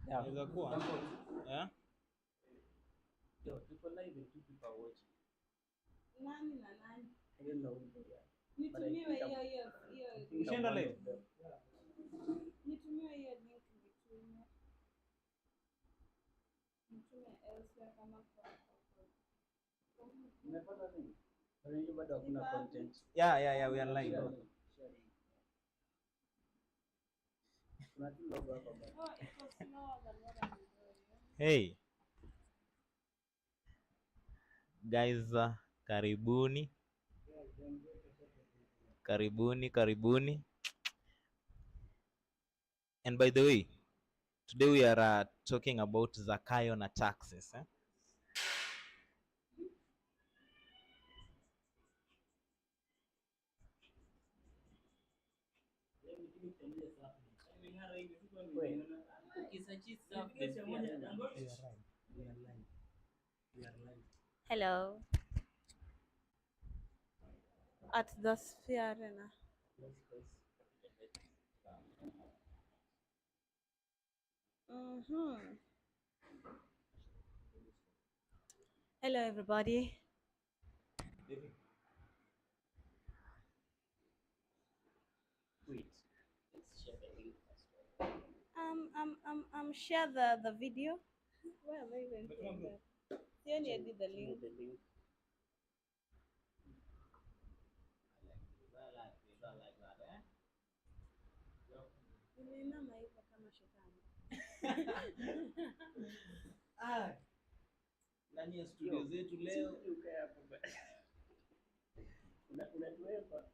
Inaweza kuwa. Yeah. Yo, tuko live and two people are watching. Nani na nani? I don't know. Nitumiwe hiyo. Ushaenda live? Nitumiwe hiyo link nitume elsewhere kama kwa. Umepata nini? Bado hakuna content. Yeah, we are live. Kuna tu logo hapa bado. Oh, it was slower than what I'm doing. Hey. Guys, karibuni. And by the way, today we are talking about Zakayo na taxes. Hello. At the Sphere Arena. Hello, everybody. Wait, let's share the link first. Share the video. Where am I even saying that? See, I did the link. I like that, eh? Nimeinama hivyo kama shetani. Ndani ya studio zetu leo Ukae hapo basi. Unatuwepa.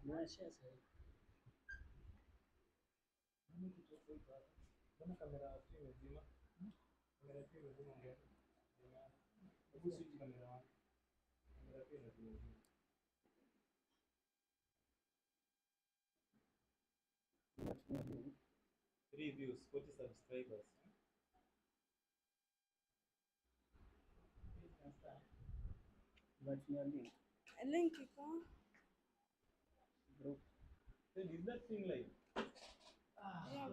Unashare sasa. Mbona kamera yako imezima? Kamera yako imezima ndio. Hebu switch kamera yako. Kamera yako imezima. 3 views, 40 subscribers. But your link. Link iko. Bro. Then is that thing live? Yeah.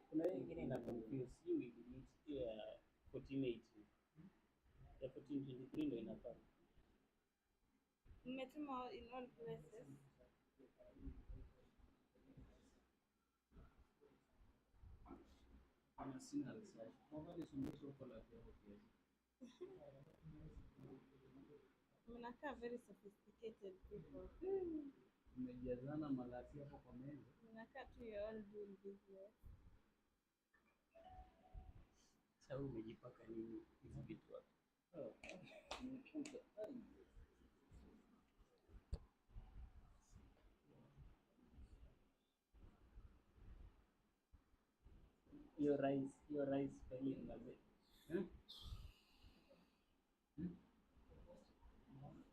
Kuna wengine ina confuse you with it 1480. Ya 1423 ndio inafaa. Mmetuma in all places. Ana sina research. Mbona suluhisho kwa la pia. Mnakaa very sophisticated people. Mmejazana malasi hapo kwa meza. Mnakaa tu you all doing business. Sasa umejipaka nini hizi vitu hapo? Your rice spelling maze.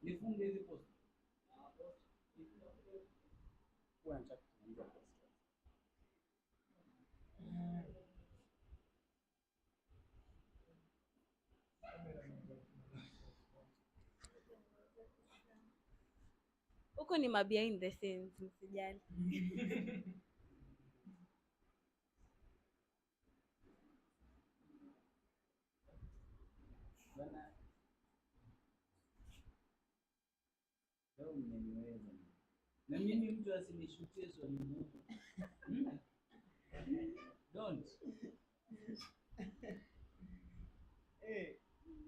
Nifunge hizi post. Kwanza kuanza post. Huko ni behind the scenes, msijali. Bana. Leo mmeniweza. Na mimi mtu asinishutie swali moja. Don't. Hey,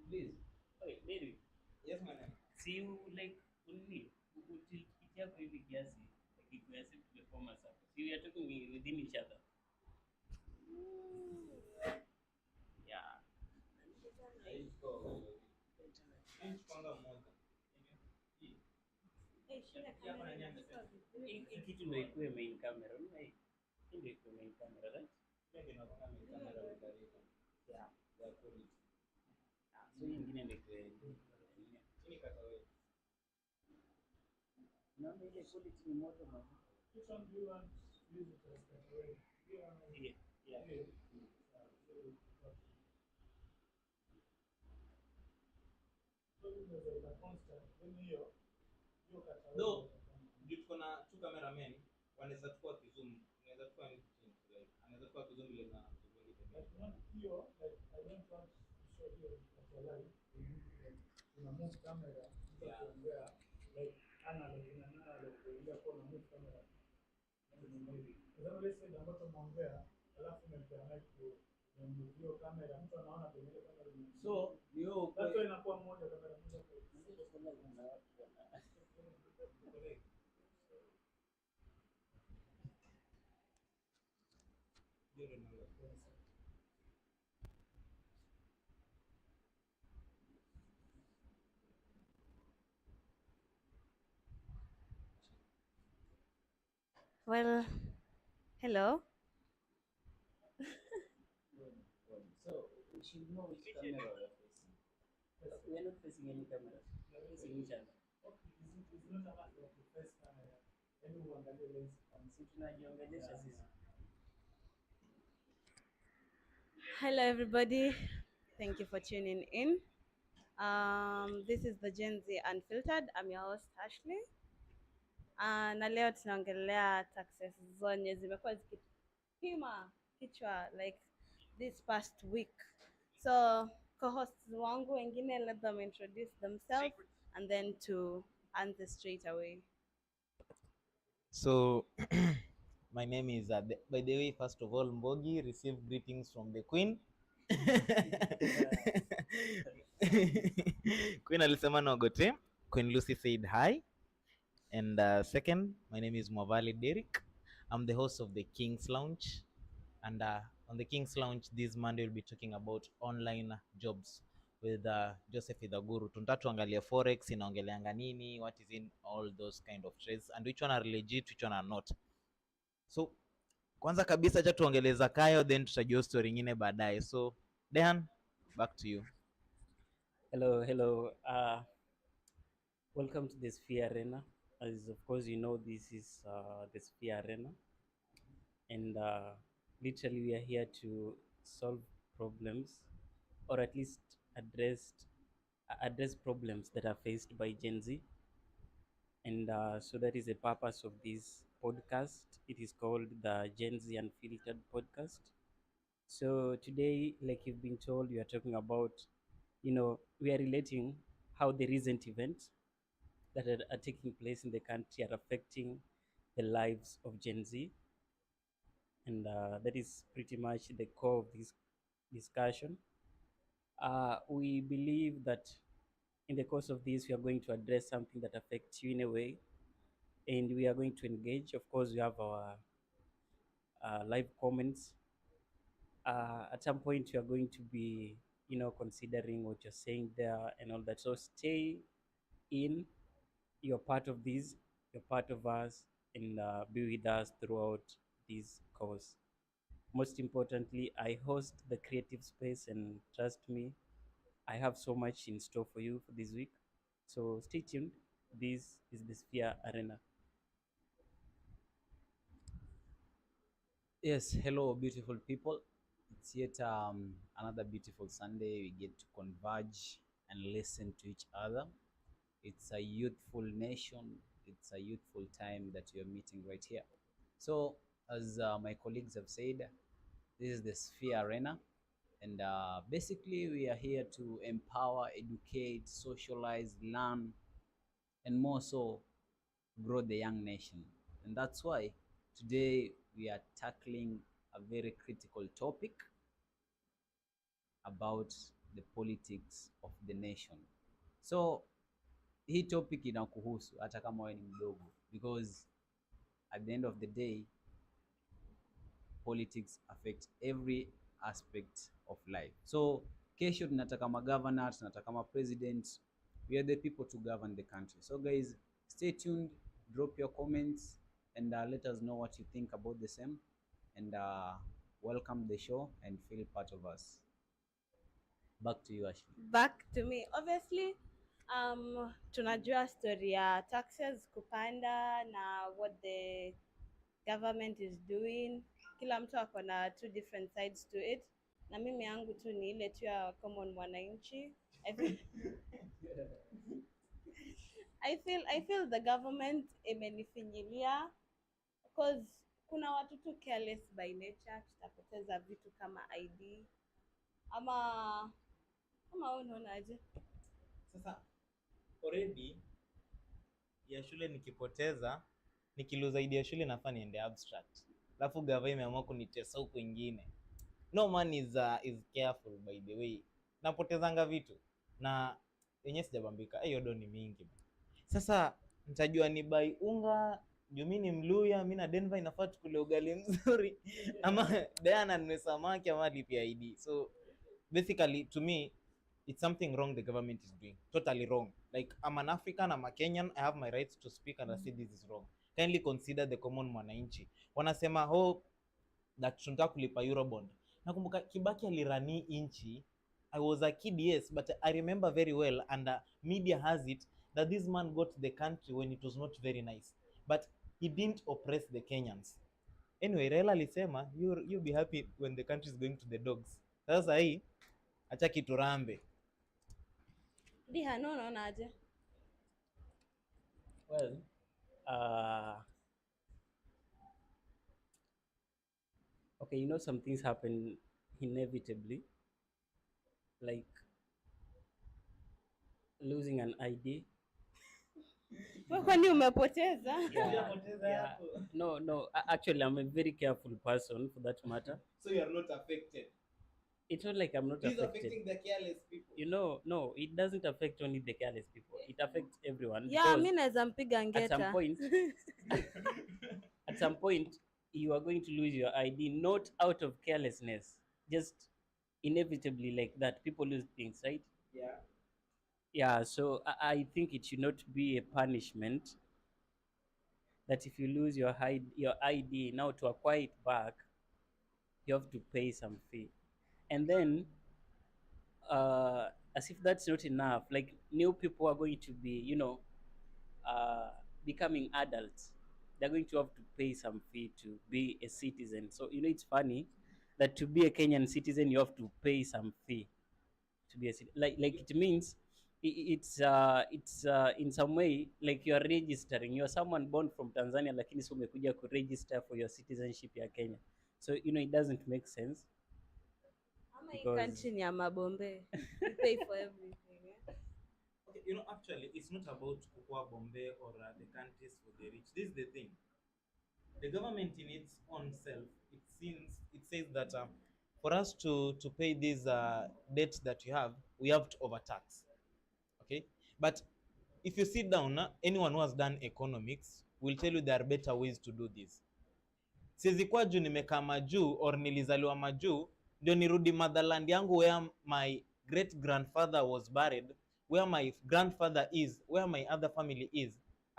Please. Wait, baby. yes man. See you like only until kichako hivi kiasi kikiasi tumekoma sasa. See we are talking within each other. Yeah. Panga moja. Hii kitu ndio ikuwe main camera. Unaona hii? Hii ndio ikuwe main camera, right? Ndio inakuwa kamera karibu. Yeah. Ya quality. So hii nyingine ndio ikuwe Chini kata wewe. naona ile quality ni moto man. Which one do you want to use it as Yeah. Yeah. za constant, then hiyo kata Though juu tuko na two cameramen wanaweza tukua kizoom, unaweza tukua like anaweza tukua kizoom ile na like not hiyo, like I don't want to show you at your life. Una move camera, Yeah. kuongea like analog in an analog, ile kwa na move camera. Ndio let's say ambapo tunaongea, alafu nimepea mic kwa hiyo kamera, mtu anaona kwenye ile kamera. so ndio Sasa inakuwa moja kamera moja kwa Well, hello. So we should know which camera we are facing. We are not facing any camera. We are facing each other. okay, is not a matter of the first camera. Yaani uangalie lens. Si tunajiongelesha sisi. Hello, everybody. Thank you for tuning in. This is the Gen Z Unfiltered. I'm your host, Ashley. Na leo tunaongelea taxes zenye zimekuwa zikipima kichwa like this past week. So co-hosts wangu wengine, let them introduce themselves and then to answer straight away. So my name is by the way, first of all, Mbogi, receive greetings from the Queen. Queen alisema nogote. Queen Lucy said hi. And second, my name is Mwavali Derek. I'm the host of the King's Lounge. And on the King's Lounge this Monday we'll be talking about online jobs with Joseph Idaguru. Tunataka tuangalie forex inaongeleanga nini, what is in all those kind of trades and which one are legit, which one are not. So kwanza kabisa acha tuongelee Zakayo, then tutajua story nyingine baadaye. So Dan, back to you. Hello. Welcome to the Sphere Arena. As of course you know, this is the Sphere Arena, and literally we are here to solve problems, or at least address problems that are faced by Gen Z. And so that is the purpose of this podcast. It is called the Gen Z Unfiltered podcast. So today, like you've been told, we are talking about, we are relating how the recent events that are taking place in the country are affecting the lives of Gen Z. And that is pretty much the core of this discussion. We believe that in the course of this, we are going to address something that affects you in a way, and we are going to engage. Of course, we have our live comments. At some point, you are going to be, considering what you're saying there and all that. So stay in. You're part of this. You're part of us, and be with us throughout this course. Most importantly, I host the creative space, and trust me, I have so much in store for you for this week. So stay tuned. This is the Sphere Arena. Yes, hello, beautiful people. It's yet another beautiful Sunday. We get to converge and listen to each other. It's a youthful nation. It's a youthful time that we are meeting right here. So, as my colleagues have said, this is the Sphere Arena. And basically, we are here to empower, educate, socialize, learn, and more so, grow the young nation. And that's why today we are tackling a very critical topic about the politics of the nation. So hii topic inakuhusu hata kama wewe ni mdogo, because at the end of the day politics affect every aspect of life. So kesho tunataka governor, tunataka president. We are the people to govern the country. So guys, stay tuned, drop your comments, and let us know what you think about the same, and welcome the show and feel part of us. Back to you, Ashley. Back to me. Obviously, tunajua story ya taxes kupanda na what the government is doing. Kila mtu ako na two different sides to it. Na mimi yangu tu ni ile tu ya common mwananchi. I feel, I feel the government imenifinyilia because kuna watu tu careless by nature, tutapoteza vitu kama ID ama wewe unaonaje? Sasa already ya shule nikipoteza, nikiluza idea ya shule nafaa niende abstract, alafu gava imeamua kunitesa huko kwingine. No man is careful by the way, napotezanga vitu na yenyewe sijabambika. Hiyo do ni mingi. Sasa nitajua ni buy unga juu mimi ni Mluya, mimi na Denver inafaa tukule ugali mzuri ama Diana ni samaki ama lipia ID. So basically to me it's something wrong the government is doing, totally wrong. Like I'm an African, I'm a Kenyan, I have my rights to speak and I say this is wrong. Kindly consider the common mwananchi. Wanasema that tunataka kulipa Eurobond. Nakumbuka Kibaki alirani inchi. I was a kid, yes, but I remember very well, and media has it that this man got the country when it was not very nice, but he didn't oppress the Kenyans. Anyway, Raila alisema you be happy when the country is going to the dogs. Sasa hii acha kiturambe. Diha, no unaonaje? Well, okay, you know, some things happen inevitably, like losing an ID. Wewe kwani umepoteza? Yeah. No, actually I'm a very careful person for that matter. So you are not affected. It's not like I'm not This is affected. affecting the careless people. You know, no, it doesn't affect only the careless people. It affects everyone. Yeah, because mimi naweza mpiga at ngeta. some point you are going to lose your ID, not out of carelessness, just inevitably like that. People lose things, right? Yeah, so I think it should not be a punishment that if you lose your ID, now to acquire it back, you have to pay some fee. And then, as if that's not enough, like new people are going to be, becoming adults. They're going to have to pay some fee to be a citizen. So, it's funny that to be a Kenyan citizen, you have to pay some fee to be a citizen. Like it means it's in some way like you are registering. You are someone born from Tanzania, lakini so umekuja ku register for your citizenship ya Kenya. So it doesn't make sense. Because country ni ya mabombe. You pay for everything. Okay, actually it's not about kukua bombe or the countries for the rich. This is the thing. The government in its own self, it says that for us to pay these debts that you have, we have to overtax. Okay, but if you sit down, anyone who has done economics will tell you there are better ways to do this. Siwezi kwa juu nimekaa majuu or nilizaliwa majuu ndio nirudi motherland yangu where my great grandfather was buried, where my grandfather is, where my other family is,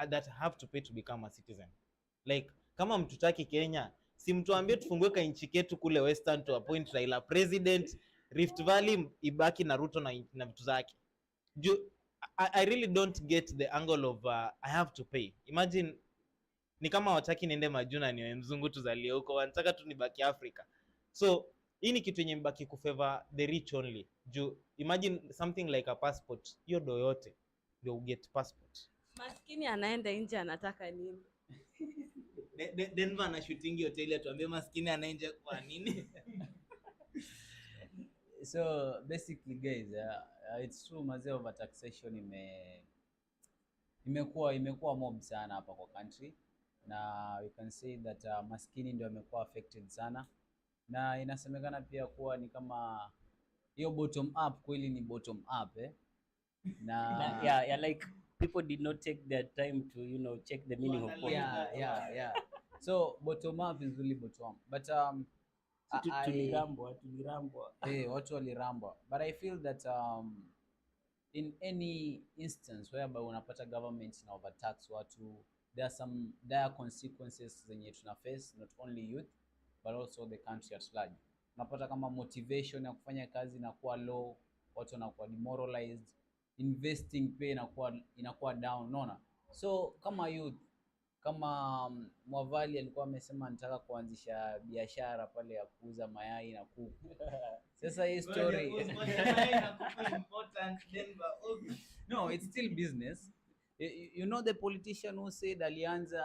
that have to pay to become a citizen. Like kama mtutaki Kenya, si mtuambie tufungue ka nchi ketu kule Western to appoint Raila president, Rift Valley ibaki na Ruto na vitu zake. I really don't get the angle of I have to pay. Imagine ni kama wataki niende majuna niwe mzungu tuzalie huko, wanataka tu nibaki Africa. So hii ni kitu yenye mbaki kufavor the rich only. Imagine something like a passport, hiyo do yote ndio get passport. Maskini anaenda nje anataka nini? Denver na shooting hotel atuambie maskini anaenda kwa nini? So basically guys, it's true mazee over taxation imekuwa mob sana hapa kwa country, na we can say that maskini ndio amekuwa affected sana, na inasemekana pia kuwa ni kama hiyo bottom up kweli ni bottom up na yeah, like people did not take their time to check the meaning of bottom. Yeah. So bottom up is really bottom up, but tulirambwa watu walirambwa, but I feel that in any instance whereby unapata government na overtax watu, there are some dire consequences zenye tuna face, not only youth but also the country at large. Unapata kama motivation ya kufanya kazi inakuwa low, watu wanakuwa demoralized, investing pia inakuwa down, unaona. So kama youth, kama Mwavali alikuwa amesema anataka kuanzisha biashara pale ya kuuza mayai na kuku. Sasa hii story No, it's still business. You know the politician who said alianza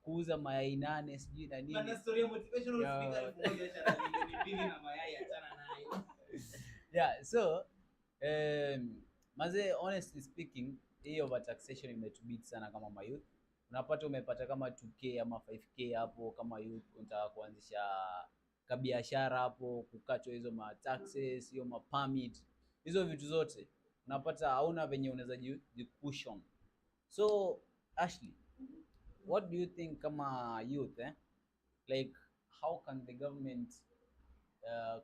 kuuza mayai 8 sijui na nini. Bana story ya motivational Yeah. speaker elfu moja acha na milioni 2 na mayai achana nayo. Yeah, so maze, honestly speaking, hii overtaxation imetubit sana kama mayouth. Unapata umepata kama 2k ama 5k hapo kama youth, unataka kuanzisha kabiashara hapo, kukatwa hizo ma taxes, hiyo ma permit, hizo vitu zote unapata hauna venye unaweza jikushon. So Ashley, what do you think kama youth, like how can the government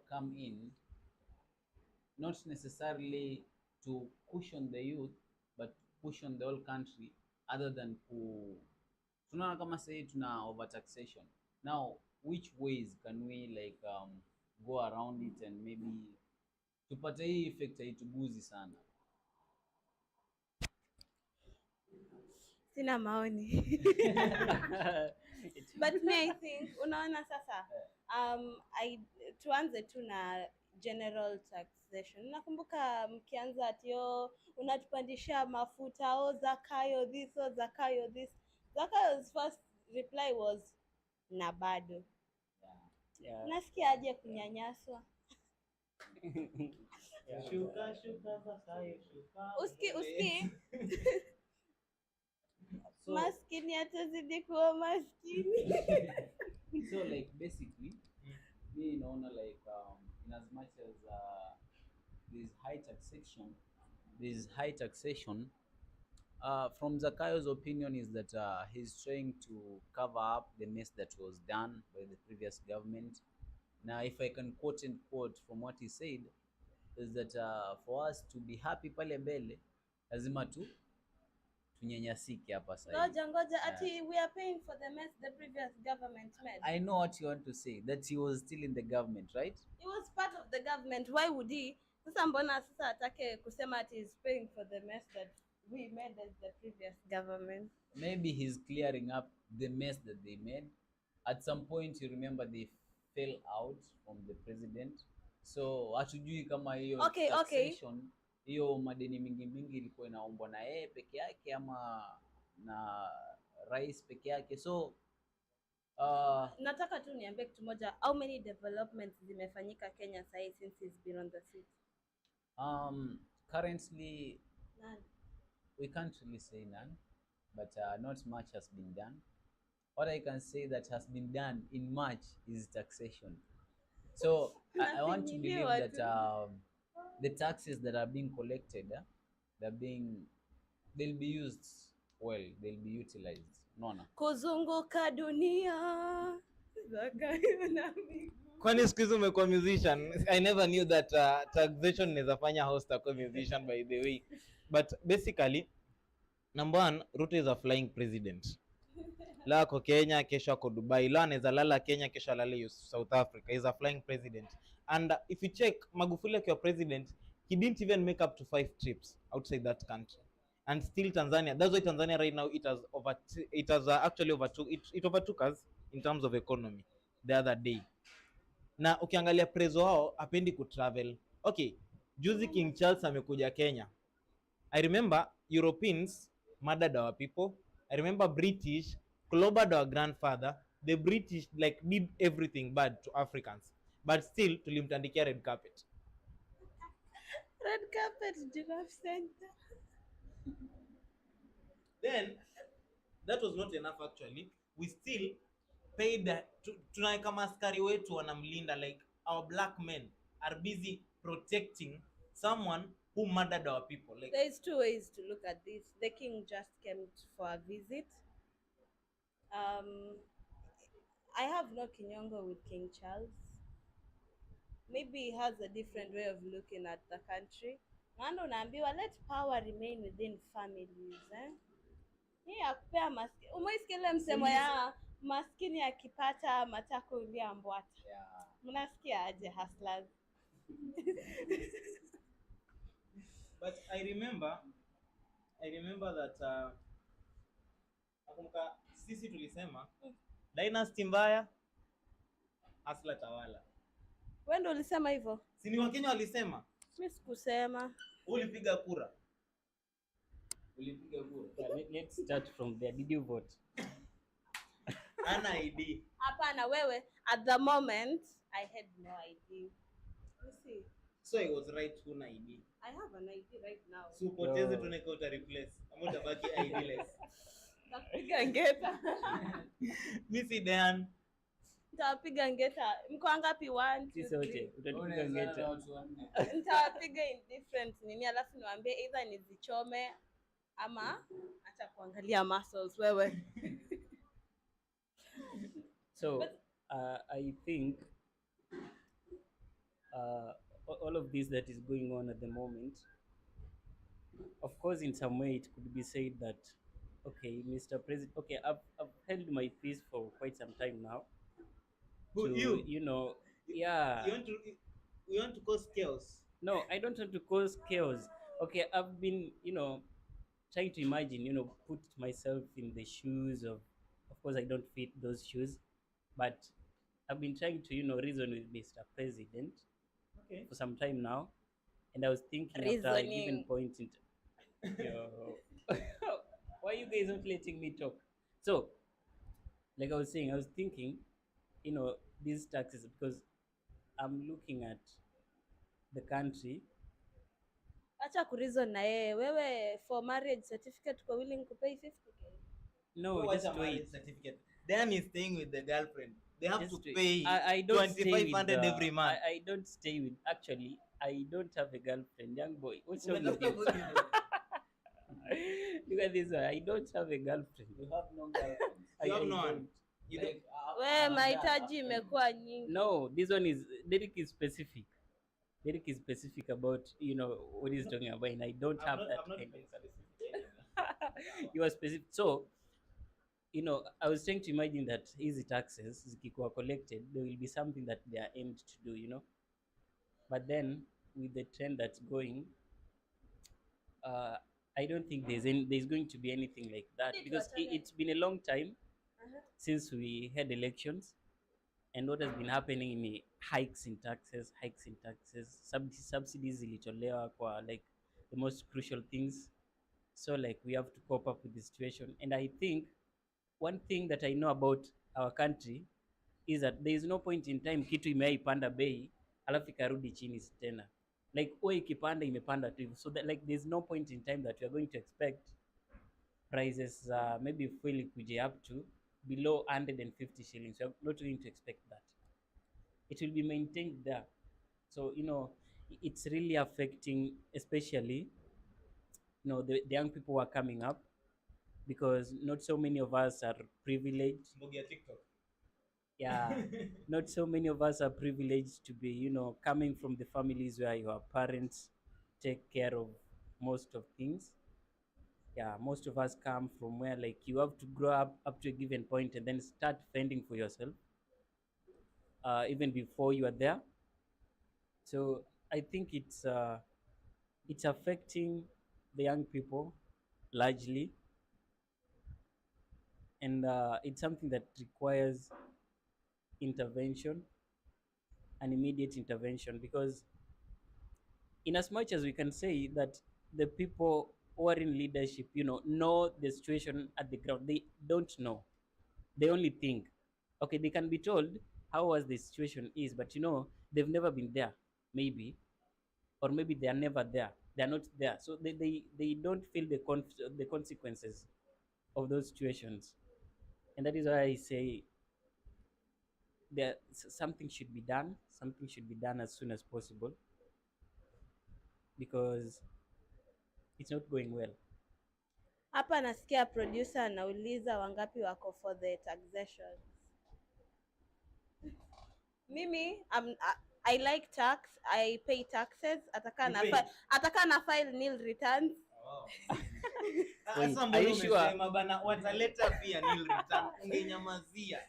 come in, not necessarily to cushion the youth but cushion the whole country, other than tunaona kama say tuna overtaxation now, which ways can we like go around it and maybe tupate hii effect haituguzi sana? Sina maoni. But me I think unaona sasa tuanze tu na general taxation. Nakumbuka mkianza atio unatupandisha mafuta, Zakayo this, Zakayo this. Zakayo's first reply was na bado. Yeah. Nasikia aje kunyanyaswa. Shuka Zakayo shuka. Uski. Maskini atazidi kuwa maskini. So like basically me naona like in as much as there's high taxation, from Zakayo's opinion is that he's trying to cover up the mess that was done by the previous government. Now if I can quote and quote from what he said is that for us to be happy pale mbele lazima tunyanyasike hapa sasa. Ngoja ati we are paying for the mess the previous government made. I know what you want to say, that he was still in the government, right? He was part of the government. Why would he? Sasa mbona sasa atake kusema ati is paying for the mess that we made as the previous government? Maybe he's clearing up the mess that they made. At some point you remember they fell out from the president. So hatujui kama hiyo taxation, hiyo madeni mingi ilikuwa inaombwa na yeye peke yake ama na rais peke yake. So nataka tu niambie kitu moja, how many developments zimefanyika Kenya sasa since he's been on the seat? Currently None. We can't really say none, but not much has been done. What I can say that has been done in much is taxation. So I want to believe that the taxes that are being collected, they'll be used well, they'll be utilized. Unaona? Kuzunguka dunia. Zakayo na miguu. Kwani siku hizi umekuwa musician? I never knew that taxation inaweza fanya host akuwe musician by the way. But basically, number one, Ruto is a flying president. Leo ako Kenya, kesho ako Dubai. Leo anaweza lala Kenya, kesho alale South Africa. He's a flying president. And if you check, Magufuli akiwa president, he didn't even make up to 5 trips outside that country. And still Tanzania, that's why Tanzania right now it overtook us in terms of economy the other day. Na ukiangalia prezo wao apendi kutravel. Okay, juzi King Charles amekuja Kenya. I remember Europeans murdered our people. I remember British clobbered our grandfather. The British like did everything bad to Africans. But still tulimtandikia red carpet. Red carpet giraffe center. Then that was not enough actually. We still paid tunaweka maskari wetu wanamlinda, like our black men are busy protecting someone who murdered our people. Like there's 2 ways to look at this. The king just came for a visit. I have no kinyongo with King Charles. Maybe he has a different way of looking at the country. Nando unaambiwa let power remain within families, Hii akupea maskini. Umeisikia msemo ya maskini akipata matako uliambwata. Yeah. Mnasikia aje hustlers? but I remember that nakumbuka sisi tulisema dynasty mbaya hustler tawala. Wewe ndio ulisema hivyo? Si ni Wakenya walisema. Mi sikusema. Ulipiga kura? Ulipiga kura? Let's start from there. Did you vote? Ana ID. Hapana wewe, at the moment I had no ID. You see, So I was right, huna ID. I have an ID right now. So upoteze No. tuneka uta replace. Ama utabaki ID-less. Nitapiga ngeta. Mi si Dan. Nitawapiga ngeta. Mko wangapi? 1 2 Sisi wote 3. utatupiga Unaweza na ngeta. watu wanne. Nitawapiga in different nini, alafu niwaambie either nizichome ama acha kuangalia muscles wewe. So I think all of this that is going on at the moment, of course, in some way it could be said that, okay, Mr. President, okay, I've held my peace for quite some time now. Who, to, you? you know, yeah. You want to cause chaos? No, I don't want to cause chaos. Okay, I've been, trying to imagine, put myself in the shoes of course, I don't fit those shoes, but I've been trying to, reason with Mr. President Okay. for some time now. And I was thinking after a given Reasoning. point in why are you guys not letting me talk? So, like I was saying, I was thinking, these taxes, because I'm looking at the country. Acha kureason na yeye. Wewe for marriage certificate uko willing to pay 50k? No, Who wants just a marriage wait. certificate? Dan is staying with the girlfriend. They have Just to wait. pay I don't stay with 2,500 every month. I don't stay with. Actually, I don't have a girlfriend, young boy. What's wrong with Unatafuta you? good- Look at this one. I don't have a girlfriend. You have no girlfriends. You have no one. don't. You don't. Like, Wewe mahitaji imekuwa nyingi. No, this one is Derek is specific. Derek is specific about what he's talking about, and I don't have that I'm not kind being of. specific. You are specific. So, I was trying to imagine that easy taxes zikikuwa collected, there will be something that they are aimed to do. But then with the trend that's going, I don't think there's going to be anything like that, because it's been a long time since we had elections, and what has been happening in hikes in taxes, subsidies zilitolewa kwa like the most crucial things. So like we have to cope up with the situation, and I think one thing that I know about our country is that there is no point in time kitu imeipanda bei alafu ikarudi chini tena, like oil ikipanda imepanda tu hivyo. So that like there's no point in time that we are going to expect prices maybe fuel ikuje up to below 150 shillings. We are not going to expect that. It will be maintained there. So it's really affecting, especially the young people who are coming up, because not so many of us are privileged. Mbogi ya TikTok. Yeah, not so many of us are privileged to be coming from the families where your parents take care of most of things. Yeah, most of us come from where like you have to grow up to a given point and then start fending for yourself even before you are there. So I think it's affecting the young people largely, and it's something that requires intervention, an immediate intervention, because in as much as we can say that the people who are in leadership know the situation at the ground, they don't know. They only think, okay, they can be told how was the situation is, but they've never been there, maybe, or maybe they are never there, they are not there, so they don't feel the consequences of those situations. And that is why I say there something should be done as soon as possible, because it's not going well. Hapa nasikia producer anauliza wangapi wako for the taxation. Mimi I like tax, I pay taxes, ataka na file nil returns. Oh. Wait, Sasa are mbona you sure? umesema bana wataleta pia nil return? Ungenyamazia.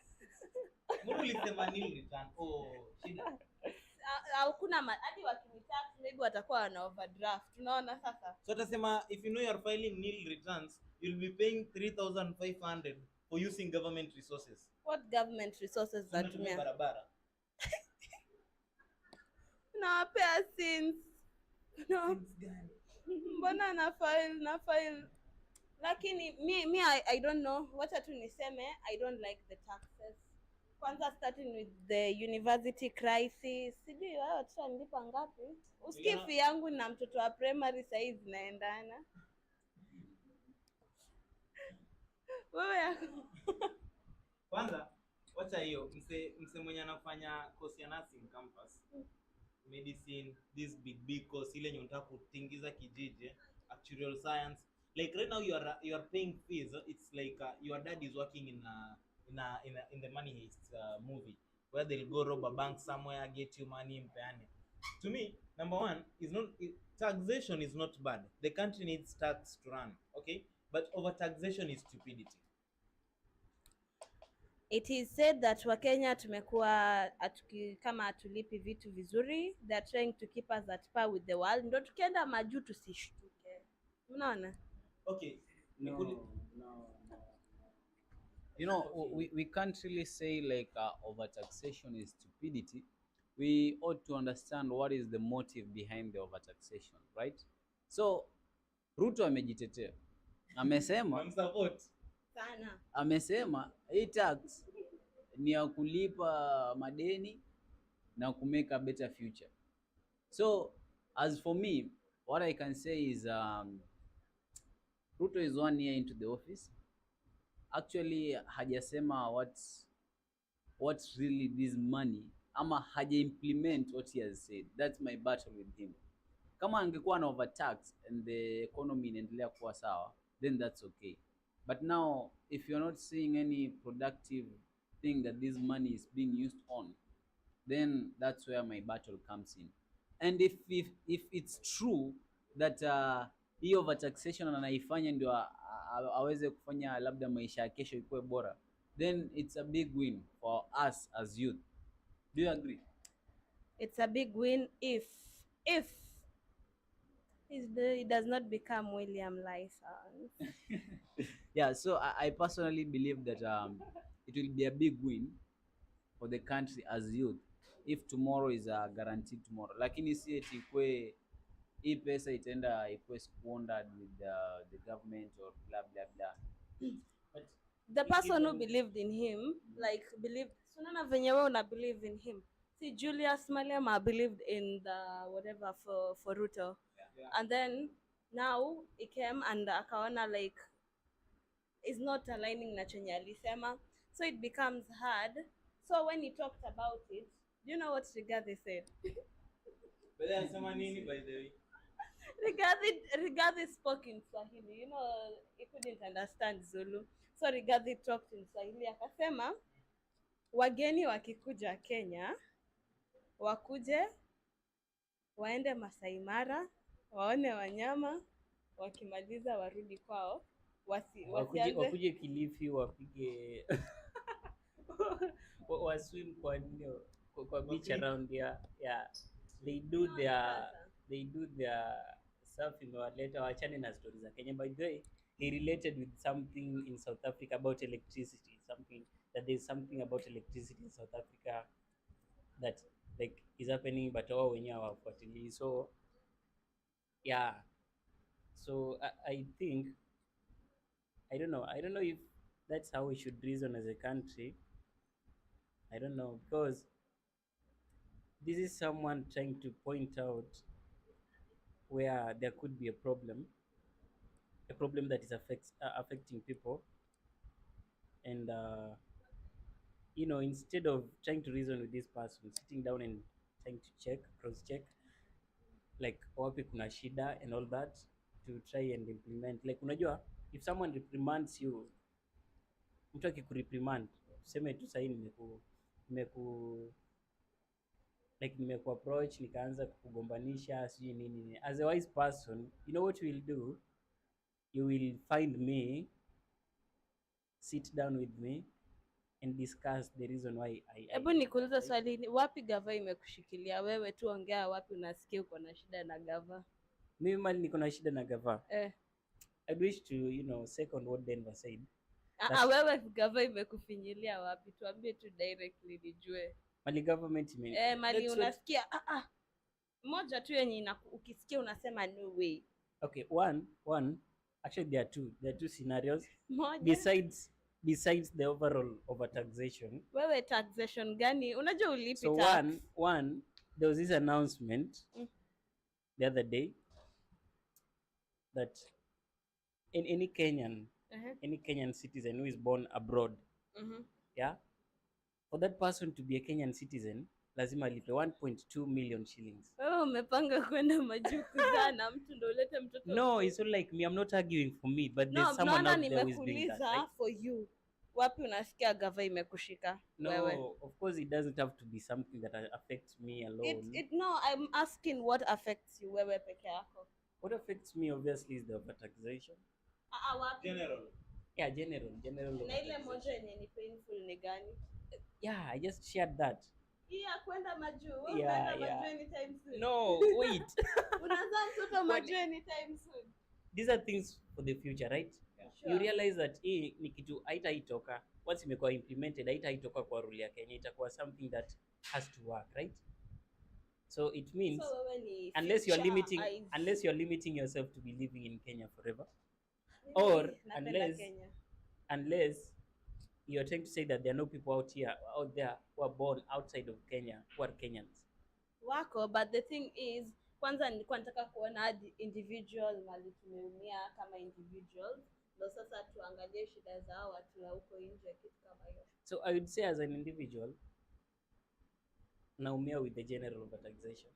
Mbona ulisema nil return? Oh, shida. Hakuna hadi wakinitax maybe watakuwa wana overdraft. Unaona sasa? So utasema if you know you're filing nil returns, you'll be paying 3,500 for using government resources. What government resources Unatumia zatumia? barabara. Nawapea since No. Mbona na file lakini I don't know, wacha tu niseme I don't like the taxes. Kwanza starting with the university crisis, sijui wao watoto wanilipa ngapi, usikii fee yangu na mtoto wa primary saizi zinaendana. Wewe Kwanza wacha hiyo mse mwenye anafanya course ya nursing campus medicine, this big course ile nyonta kutingiza kijiji, actuarial science, like right now you are paying fees. It's like your dad is working in the money heist movie where they'll go rob a bank somewhere, get you money mpeane. To me, number one is not taxation is not bad. The country needs tax to run, okay, but over taxation is stupidity. it is said that Wakenya tumekuwa kama hatulipi vitu vizuri, they are trying to keep us at par with the world, ndo tukienda majuu tusishtuke, unaona? Okay, No. You know, we can't really say like overtaxation is stupidity. We ought to understand what is the motive behind the overtaxation, right? So Ruto amejitetea, amesema Sana. amesema hii tax ni ya kulipa madeni na kumake a better future. So as for me, what I can say is Ruto is 1 year into the office. Actually hajasema what's really this money, ama haja implement what he has said. That's my battle with him. Kama angekuwa na overtax and the economy inaendelea kuwa sawa, then that's okay. But now if you're not seeing any productive thing that this money is being used on, then that's where my battle comes in. And if it's true that hii overtaxation anaifanya ndio aweze kufanya labda maisha ya kesho ikuwe bora, then it's a big win for us as youth. Do you agree? It's a big win if it does not become William license. Yeah, so I personally believe that it will be a big win for the country as youth if tomorrow is a guaranteed tomorrow, lakini si eti ikwe hii pesa itaenda ikwe squandered with the government or blah blah blah. But the person who believed in him, like believed, sunana venye wewe una believe in him. See, Julius Malema believed in the whatever for Ruto. Yeah. And then now he came and akaona like is not aligning na chenye alisema, so it becomes hard. So when he talked about it, do you know what Rigathi said? But anasema nini by the way? Rigathi spoke in Swahili. You know, he couldn't understand Zulu. So Rigathi talked in Swahili. Akasema, wageni wakikuja Kenya, wakuje, waende Masai Mara, waone wanyama, wakimaliza warudi kwao. Wakuje Kilifi wapige waswim kwa beach around here. Yeah. They do their stuff in Waleta, wachane na stories za Kenya. By the way, he related with something in South Africa about electricity, there's something about electricity in South Africa that like is happening, but wao wenyewe hawafuatilii. So yeah, so I think I don't know if that's how we should reason as a country. I don't know, because this is someone trying to point out where there could be a problem that is affecting people, and instead of trying to reason with this person, sitting down and trying to cross check, like wapi kuna shida and all that, to try and implement. Like unajua, if someone reprimands you, mtu akikureprimand, tuseme tu sahii nimeku approach nikaanza kugombanisha sijui nini, as a wise person, you know what you will do? You will find me, sit down with me and discuss the reason why Hebu nikuuliza swali, wapi gava imekushikilia wewe? Tu ongea wapi unasikia uko na shida na gava. Mimi mali niko na shida na gava. I wish to second what Denver said. Wewe gava imekufinyilia wapi? Tuambie tu directly nijue. Mali government mali unasikia moja tu yenye ukisikia unasema no way. Okay, one actually there are two scenarios Moja, besides the overall overtaxation. wewe taxation gani? Unajua ulipi So tax? one there was this announcement Mm. the other day that in any Kenyan citizen who is born abroad, yeah, for that person to be a Kenyan citizen lazima alipe 1.2 million shillings. Wewe umepanga kwenda majuu kuzaa na mtu ndo ulete mtoto? No, it's not like me, I'm not arguing for me, but No, there's someone naona out there who is doing that, nimekuuliza right? for you. Wapi unasikia gava imekushika wewe? No, of course it doesn't have to be something that affects me alone. No, I'm asking what affects you wewe peke yako. What affects me obviously is the overtaxation. Wapi? General. Yeah, general. Na ile moja yenye ni painful ni gani? Yeah, I just shared that. Iya kwenda majuu. Wewe Yeah, unaenda yeah. majuu anytime soon? No, wait. Unazaa mtoto majuu anytime soon? These are things for the future, right? Sure. You realize that hii ni kitu haitaitoka once imekuwa implemented, haitaitoka kwa rule ya Kenya, itakuwa something that has to work, right? So it means So wewe ni unless you're limiting yourself to be living in Kenya forever, or unless you're trying to say that there are no people out there who are born outside of Kenya who are Kenyans. Wako, but the thing is, kwanza nilikuwa nataka kuona hadi individual mali tumeumia kama individuals, ndio sasa tuangalie shida za watu wa huko nje, kitu kama hiyo. So I would say as an individual naumia with the general overtaxation.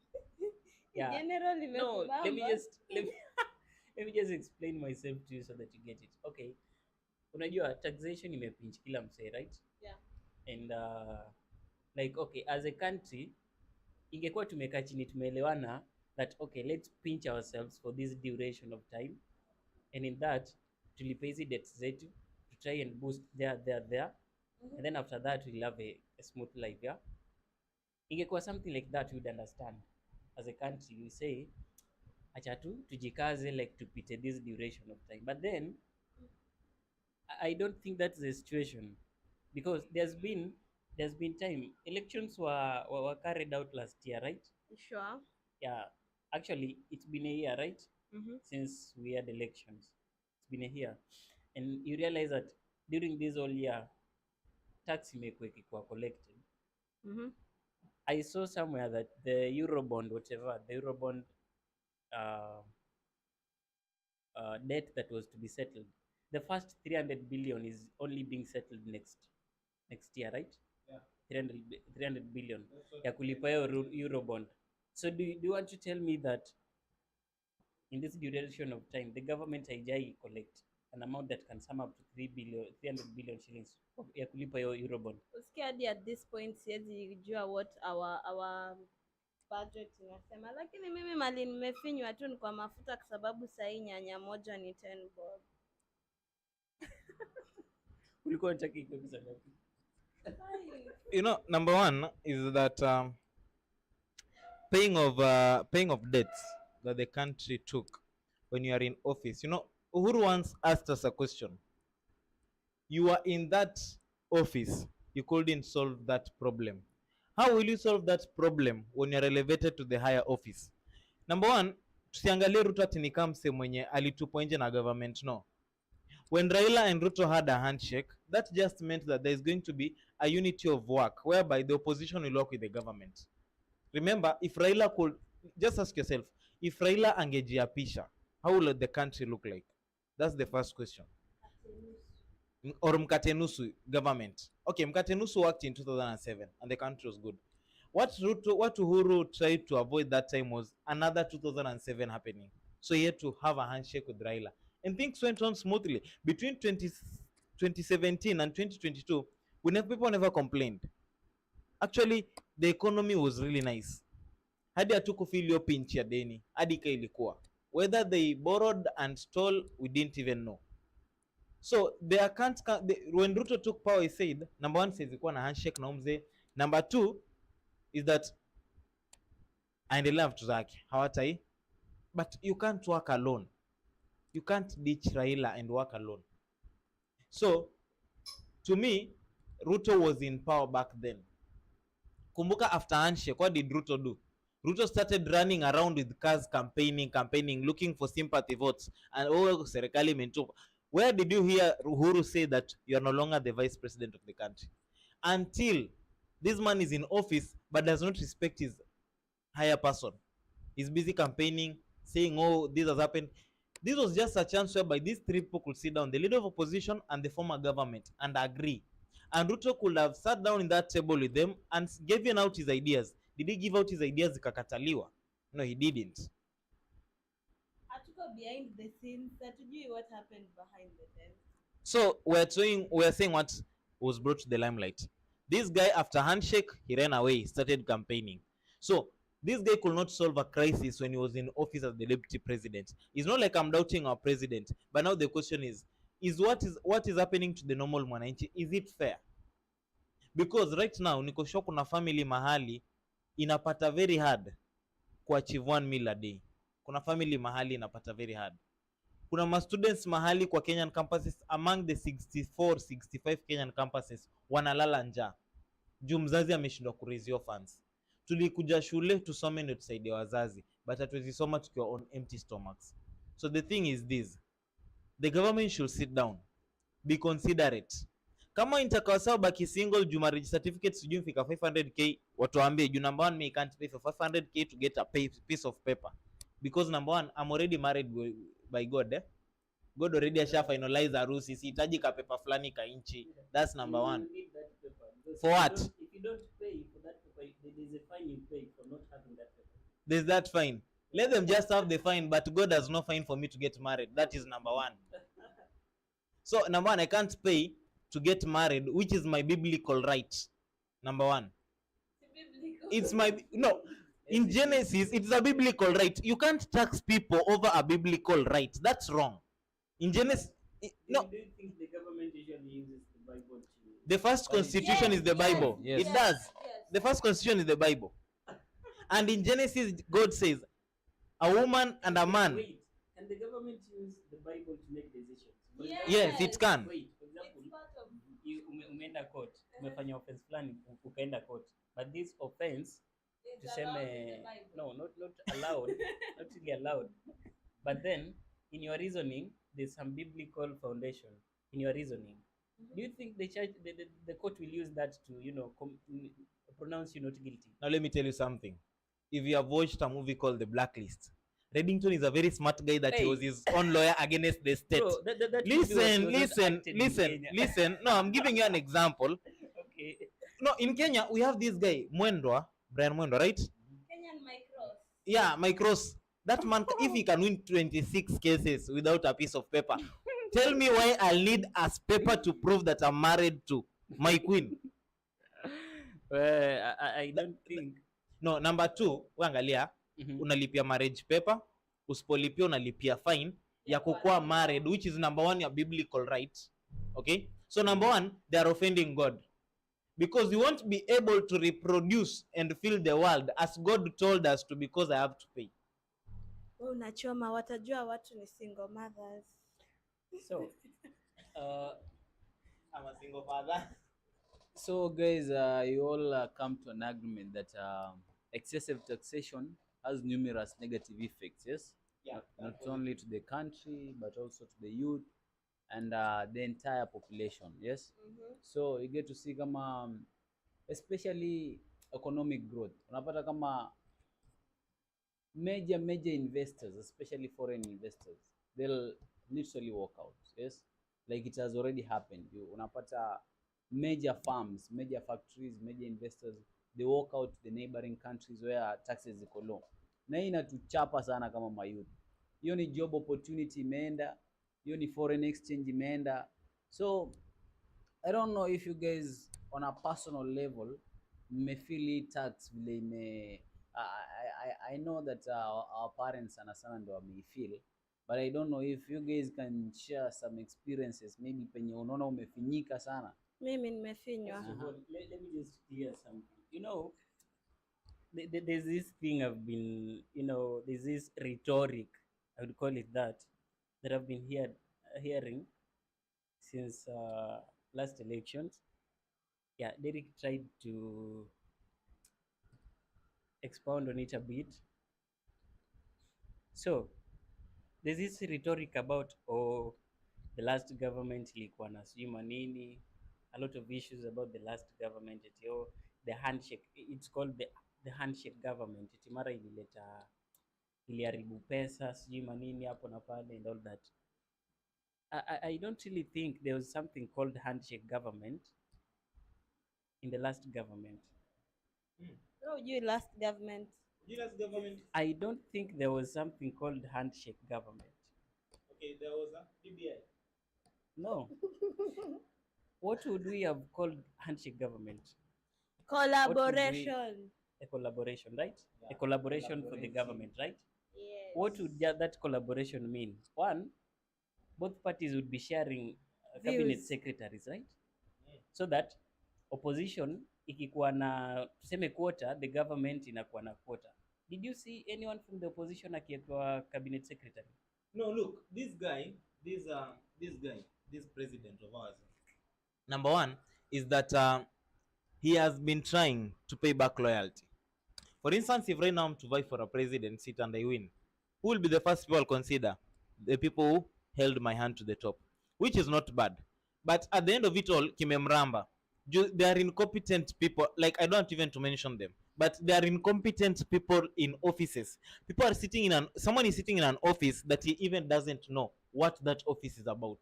Yeah. General No, let me just explain myself to you so that you get it. Okay. Unajua taxation imepinch kila msee, right? Yeah. And like okay, as a country ingekuwa tumekaa chini tumeelewana that okay, let's pinch ourselves for this duration of time, and in that tulipe hizi debts zetu to try and boost there and then after that we'll have a smooth life, yeah. Ingekuwa something like that, you'd understand. As a country we say acha tu tujikaze like tupite this duration of time, but then I don't think that's the situation, because there's been time elections were carried out last year, right? Sure. Yeah, actually it's been a year, right? Since we had elections. It's been a year, and you realize that during this whole year tax imekuwa ikikuwa collected. I saw somewhere that the Eurobond debt that was to be settled, the first 300 billion is only being settled next year, right? Yeah. 300 billion ya kulipa Eurobond. So do you want to tell me that in this duration of time the government haijai collect an amount that can sum up to 300 billion shillings ya kulipa Eurobond? Usikia hadi at this point siwezi jua what our budget inasema, lakini mimi mali nimefinywa tu ni kwa mafuta, kwa sababu sahii nyanya moja ni 10 bob. Ulikuwa unataka iko pesa ngapi? You know, number one is that paying of debts that the country took when you are in office. You know, Uhuru once asked us a question. You are in that office, you couldn't solve that problem. How will you solve that problem when you are elevated to the higher office? Number one, tusiangalie Ruto ati ni kama mse mwenye alitupwa nje na government. No. When Raila and Ruto had a handshake, that just meant that there is going to be a unity of work whereby the opposition will work with the government. Remember, if Raila could, just ask yourself, if Raila angejiapisha, how will the country look like? That's the first question. Or Mkatenusu government. Okay, Mkatenusu worked in 2007 and the country was good. What Uhuru tried to avoid that time was another 2007 happening. So he had to have a handshake with Raila. And things went on smoothly. Between 2017 and 2022, people never complained. Actually, the economy was really nice. Hadi hatukufeel hiyo pinch ya deni. Hadi ka ilikuwa. Whether they borrowed and stole, we didn't even know. So when Ruto took power, he said, number one, says ilikuwa na handshake na umze. Number two is that aendelea vitu zake. Hawatai. But you can't work alone. You can't ditch Raila and work alone. So, to me, Ruto was in power back then. Kumbuka after handshake, what did Ruto do? Ruto started running around with cars campaigning, looking for sympathy votes, and serikali imetupa. Where did you hear Uhuru say that you are no longer the vice president of the country? Until this man is in office but does not respect his higher person. He's busy campaigning, saying, oh, this has happened. This was just a chance whereby these three people could sit down, the leader of opposition and the former government, and agree. And Ruto could have sat down in that table with them and given out his ideas. Did he give out his ideas zikakataliwa? No, he didn't. Hatuko behind the scenes, hatujui what happened behind the desk. So we're saying what was brought to the limelight. This guy, after handshake, he ran away, started campaigning. So this guy could not solve a crisis when he was in office as the deputy president. It's not like I'm doubting our president, but now the question is what is happening to the normal mwananchi? Is it fair? Because right now niko sure kuna family mahali inapata very hard kuachieve 1 meal a day. Kuna family mahali inapata very hard. Kuna ma students mahali kwa Kenyan campuses, among the 64 65 Kenyan campuses wanalala njaa juu mzazi ameshindwa kuraise funds. Tulikuja shule tusome ndio tusaidie wazazi, but hatuwezi soma tukiwa on empty stomachs. So the thing is this, the government should sit down, be considerate. Kama intakawa sawa baki single juu marriage certificate sijui mfika 500k, watu waambie juu number one, me can't pay for 500k to get a piece of paper, because number one, I'm already married by God. God already asha finalize harusi, sihitaji ka paper fulani ka inchi. That's number one. For what? If you don't pay for that paper, there is a fine you pay for not having that paper. There's that fine. Let them just have the fine, but God has no fine for me to get married. That is number one. So number one, I can't pay to get married, which is my biblical right. Number one. It's my no. In Genesis, it's a biblical right. You can't tax people over a biblical right. That's wrong. In Genesis, no. Do you think the government usually uses the Bible to? The first constitution is the Bible. Yes. It does. The first constitution is the Bible. And in Genesis, God says, a woman and a man. Wait, can the government use the Bible to make decisions? For Yes. Yes, it can. Wait, for example, It's part of umeenda court, umefanya offense fulani, ukaenda court, but this offense it's allowed in the tuseme Bible. no, not allowed, not really allowed, but then in your reasoning there's some biblical foundation in your reasoning. Do you think the church, the court will use that to, you know, pronounce you not guilty? Now let me tell you something. If you have watched a movie called The Blacklist, Reddington is a very smart guy that he was his own lawyer against the state. Bro, that movie was not acted in Kenya. Listen. No, I'm giving you an example. Okay. No, in Kenya, we have this guy, Brian Mwendwa, right? Kenyan micros. Yeah, my cross. That man, if he can win 26 cases without a piece of paper, tell me why I'll need a paper to prove that I'm married to my queen. Well, I don't think. No, number two, uangalia, Mhm. unalipia marriage paper, usipolipia unalipia fine ya kukuwa married, which is number one, your biblical right. Okay? So number one, they are offending God. Because you won't be able to reproduce and fill the world as God told us to, because I have to pay. Wewe unachoma, watajua watu ni single mothers. So, I'm a single father. So, guys, you all come to an agreement that excessive taxation has numerous negative effects, yes? Yeah. Not only to the country, but also to the youth and the entire population, yes? So, you get to see kama, especially economic growth. Unapata kama major investors, especially foreign investors, they'll literally walk out, yes? Like it has already happened. You unapata major farms, major factories, major investors, they walk out to the neighboring countries where taxes ziko low. Na hii inatuchapa sana kama mayouth. Hiyo ni job opportunity imeenda, hiyo ni foreign exchange imeenda. So I don't know if you guys on a personal level may feel tax vile ime I know that our parents sana sana ndo wameifeel, but I don't know if you guys can share some experiences maybe penye unaona umefinyika sana. Mimi nimefinywa. first of all, let me just clear something. You know, there's this thing I've been, you know, there's this rhetoric, I would call it that I've been hearing since last elections. Yeah, Derek tried to expound on it a bit. So there's this rhetoric about, oh, the last government ilikuwa na sijui manini, a lot of issues about the last government, eti oh, the handshake, it's called the handshake government, eti mara iliharibu pesa sijui manini hapo na pale and all that. I don't really think there was something called handshake government in the last government. Oh, you last government. Last government. I don't think there was something called handshake government. Okay, there was a PBI. No. What would we have called handshake government? Collaboration. A collaboration, right? Yeah, A collaboration for the collaborating. government, right? Yes. What would that collaboration mean? One, both parties would be sharing cabinet Views. secretaries, right? So that opposition ikikuwa na tuseme quota, the government inakuwa na quota. Did you see anyone from the opposition akiwa cabinet secretary? No, look, this president of ours. Number one is that he has been trying to pay back loyalty. For instance, if right now I'm to vie for a president seat and I win, who will be the first people I'll consider? The people who held my hand to the top, which is not bad. But at the end of it all, kimemramba. They are incompetent people. Like, I don't even to mention them, but they are incompetent people in offices. People are sitting in someone is sitting in an office that he even doesn't know what that office is about.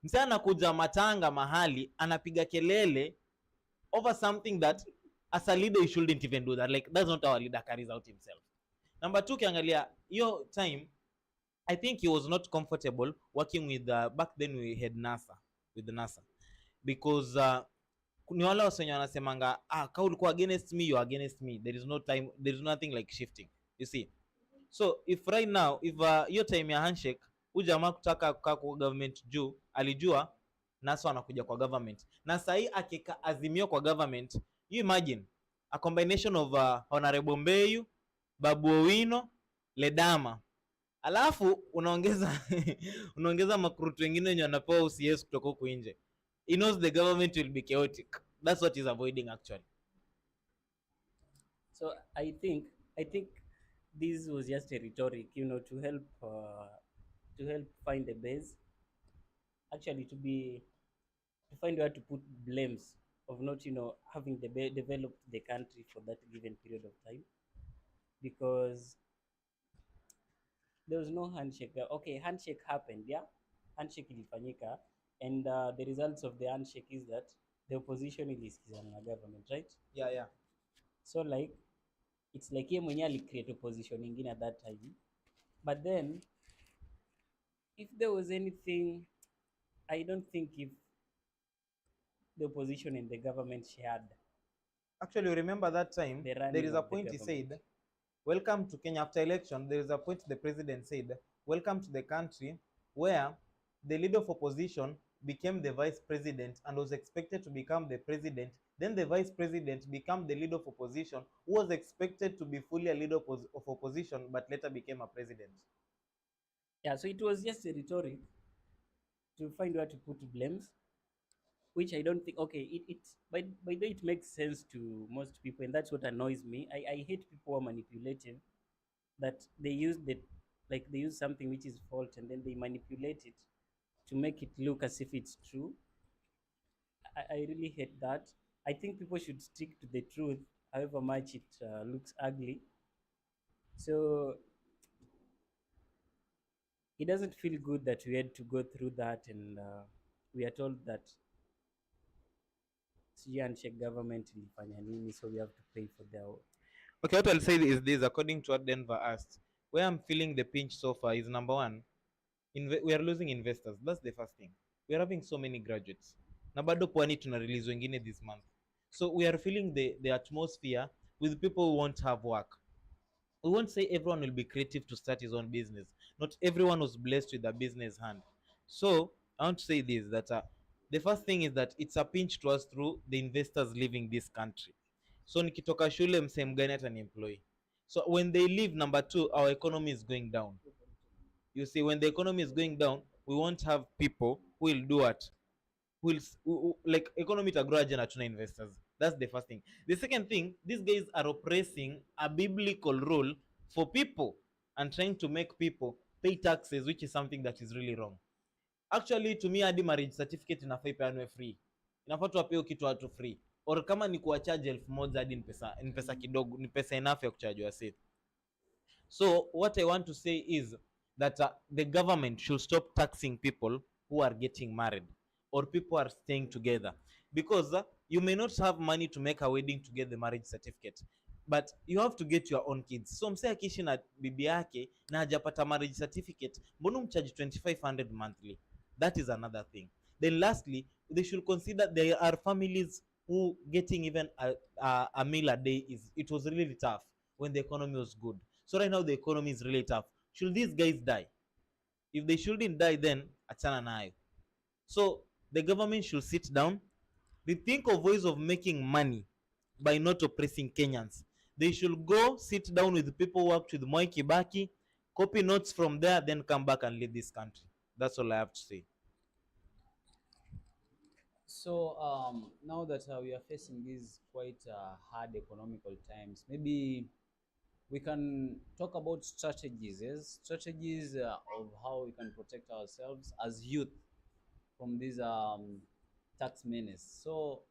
Msee anakuja matanga mahali anapiga kelele over something that as a leader you shouldn't even do that. Like, that's not how a leader carries out himself. Number two, kiangalia your time, I think he was not comfortable working with back then we had NASA because ni wale wasenye wanasemanga ka ulikuwa against me, you are against me, there is no time, there is nothing like shifting, you see. So if right now, if your time ya handshake huyu jamaa kutaka kukaa kwa government juu alijua NASA anakuja kwa government, na sahi akika azimio kwa government, you imagine a combination of Honorable Mbeyu, Babu Owino, Ledama, alafu unaongeza unaongeza makrutu wengine wenye wanapewa UCS kutoka huku nje. He knows the government will be chaotic. That's what he's avoiding actually. So I think this was just a rhetoric, to help find a base, actually to find where to put blames of not having developed the country for that given period of time, because there was no handshake. Okay, handshake happened, yeah, handshake ilifanyika, and the results of the handshake is that the opposition ilisikizana na government, right? Yeah. So like it's like yeye mwenyewe alicreate opposition ingine at that time, but then if there was anything, I don't think if the opposition and the government shared. Actually, remember that time The running there is a of the point he government. said, welcome to Kenya. After election, there is a point the president said, welcome to the country where the leader of opposition became the vice president and was expected to become the president. Then the vice president became the leader of opposition, who was expected to be fully a leader of opposition, but later became a president. Yeah, so it was just a rhetoric to find where to put blames, which I don't think, okay, by the way, it makes sense to most people, and that's what annoys me. I hate people who are manipulative, that they use something which is false and then they manipulate it to make it look as if it's true. I really hate that. I think people should stick to the truth, however much it looks ugly. So it doesn't feel good that we had to go through that, and we are told that sijui handshake government ilifanya nini, so we have to pay for their. Okay, what I'll say is this, according to what Denver asked, where I'm feeling the pinch so far is number one, we are losing investors. That's the first thing. We are having so many graduates. Na bado pwani tuna release wengine this month. So we are feeling the atmosphere with people who won't have work. We won't say everyone will be creative to start his own business. Not everyone was blessed with a business hand. So I want to say this, that the first thing is that it's a pinch to us through the investors leaving this country. So nikitoka shule msee mgani hata ni employee. So when they leave, number two, our economy is going down. You see, when the economy is going down, we won't have people who will do what? Who will, like, economy itagrow aje na tuna investors. That's the first thing. The second thing, these guys are oppressing a biblical rule for people and trying to make people pay taxes, which is something that is really wrong. Actually to me hadi marriage certificate inafaa ipeanwe free, inafaa tuwapeo kitu watu free, or kama ni kuwacharge 1,000 hadi ni pesa kidogo, ni pesa enough ya kucharge wase. So what I want to say is that the government should stop taxing people who are getting married or people are staying together, because you may not have money to make a wedding to get the marriage certificate, but you have to get your own kids. So msee akiishi na bibi yake na hajapata marriage certificate, mbona umcharge 2,500 monthly? That is another thing. Then lastly, they should consider there are families who getting even a meal a day it was really tough when the economy was good. So right now the economy is really tough. Should these guys die? If they shouldn't die, then achana nayo. So the government should sit down, they think of ways of making money by not oppressing Kenyans. They should go sit down with people who worked with Moi Kibaki, copy notes from there, then come back and lead this country. That's all I have to say. So now that we are facing these quite hard economical times, maybe we can talk about strategies, yes? Strategies of how we can protect ourselves as youth from this tax menace. So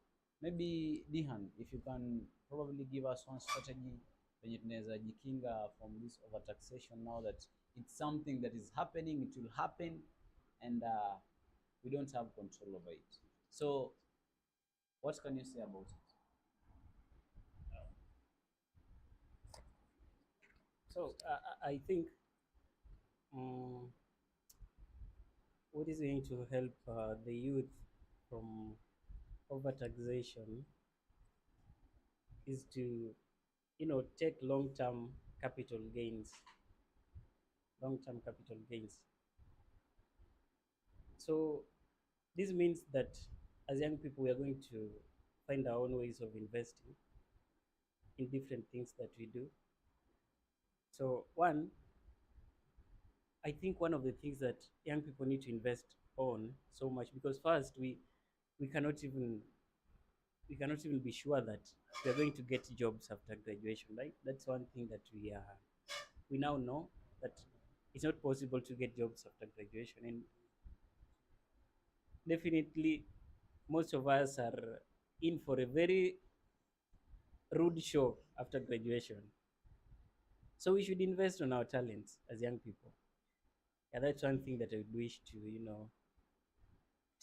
maybe Dihan, if you can probably give us one strategy venye tunaweza jikinga from this overtaxation now that it's something that is happening, it will happen, and we don't have control over it. So what can you say about it? So I think um, what is going to help the youth from overtaxation is to, take long-term capital gains. Long-term capital gains. So this means that as young people, we are going to find our own ways of investing in different things that we do. So I think one of the things that young people need to invest on so much, because first we cannot even be sure that we are going to get jobs after graduation, right? That's one thing that we now know, that it's not possible to get jobs after graduation, and definitely most of us are in for a very rude show after graduation. So we should invest on our talents as young people. Yeah, that's one thing that I would wish to,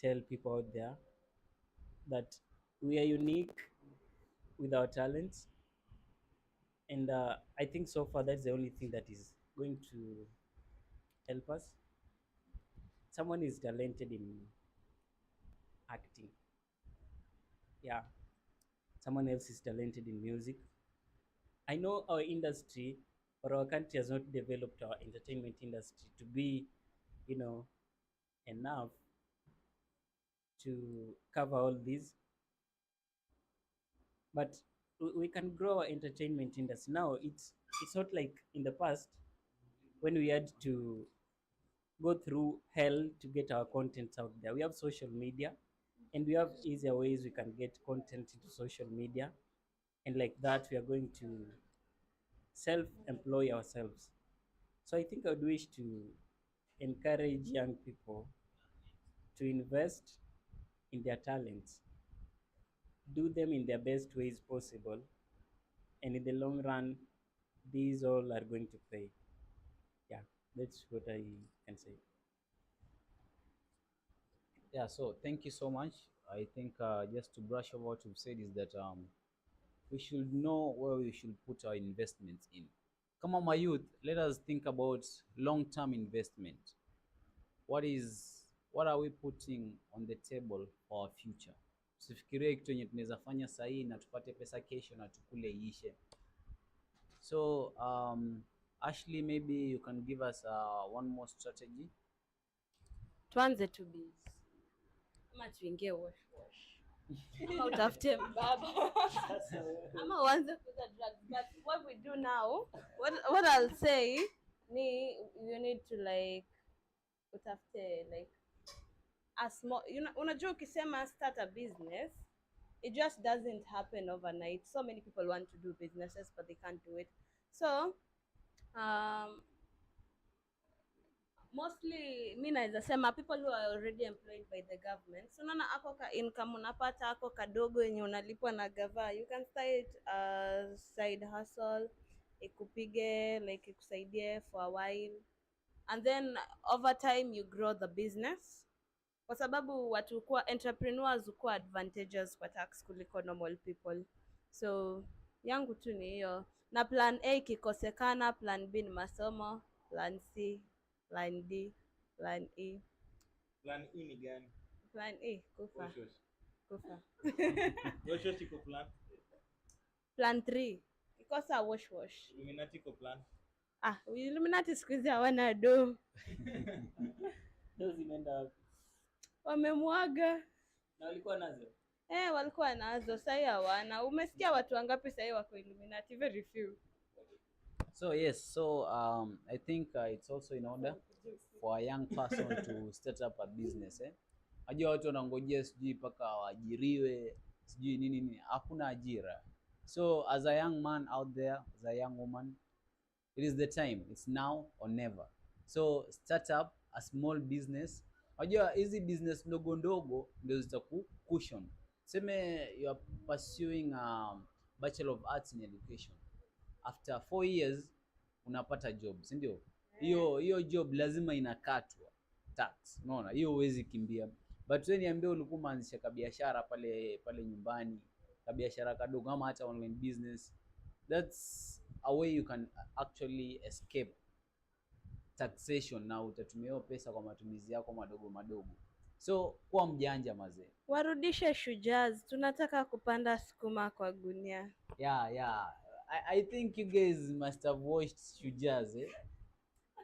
tell people out there, that we are unique with our talents. And I think so far that's the only thing that is going to help us. Someone is talented in acting. Yeah. Someone else is talented in music. I know our industry or our country has not developed our entertainment industry to be, enough to cover all these, but we can grow our entertainment industry. Now it's not like in the past when we had to go through hell to get our content out there. We have social media, and we have easier ways we can get content into social media, and like that we are going to self-employ ourselves. So I think I would wish to encourage young people to invest in their talents, do them in their best ways possible, and in the long run, these all are going to pay. Yeah, that's what I can say. Yeah, so thank you so much. I think just to brush over what you've said is that we should know where we should put our investments in. Come on, my youth, let us think about long-term investment. What are we putting on the table for our future? Tusifikirie kitu yenye tunaweza fanya sahii na tupate pesa kesho na tukule iishe. So Ashley, maybe you can give us one more strategy. Tuanze tu biz ama tuingie wash ama utafute mbaba ama uanze kuuza drugs. But what we do now, what I'll say ni you need to like utafute like a small, unajua ukisema start a business it just doesn't happen overnight. So many people want to do businesses but they can't do it. So um mostly mi naweza sema people who are already employed by the government, so unaona ako ka income unapata ako kadogo yenye unalipwa na gava, you can start a side hustle ikupige like ikusaidie for a while, and then over time you grow the business, kwa sababu watu kuwa entrepreneurs hukuwa advantageous kwa tax kuliko normal people. So yangu tu ni hiyo, na plan A ikikosekana, plan B ni masomo, plan C, plan D, plan E. Plan E ni gani? Plan E kufa. Oshosh. Kufa. Oshosh iko plan. Plan 3 ikosa wash. Illuminati iko plan. Illuminati siku hizi hawana do. Ndio zimeenda wapi? Wamemwaga. Na walikuwa nazo? Walikuwa nazo, sasa hawana. Umesikia watu wangapi sasa wako Illuminati? Very few. So yes, so I think it's also in order for a young person to start up a business. Ajua watu wanangojea sijui mpaka waajiriwe sijui nini, hakuna ajira. So as a young man out there, as a young woman, it is the time, it's now or never. So start up a small business. Ajua hizi business ndogo ndogo ndio zitakucushion. Seme you are pursuing Bachelor of Arts in Education. After 4 years unapata job, si ndio? Hiyo job lazima inakatwa tax, unaona? Hiyo huwezi kimbia. But wewe niambie ulikuwa umeanzisha kabiashara pale nyumbani, kabiashara kadogo ama hata online business, that's a way you can actually escape taxation na utatumia hiyo pesa kwa matumizi yako madogo madogo. So kuwa mjanja mazee. Warudishe Shujaz, tunataka kupanda sukuma kwa gunia. Yeah. I think you guys must have watched Shujaz,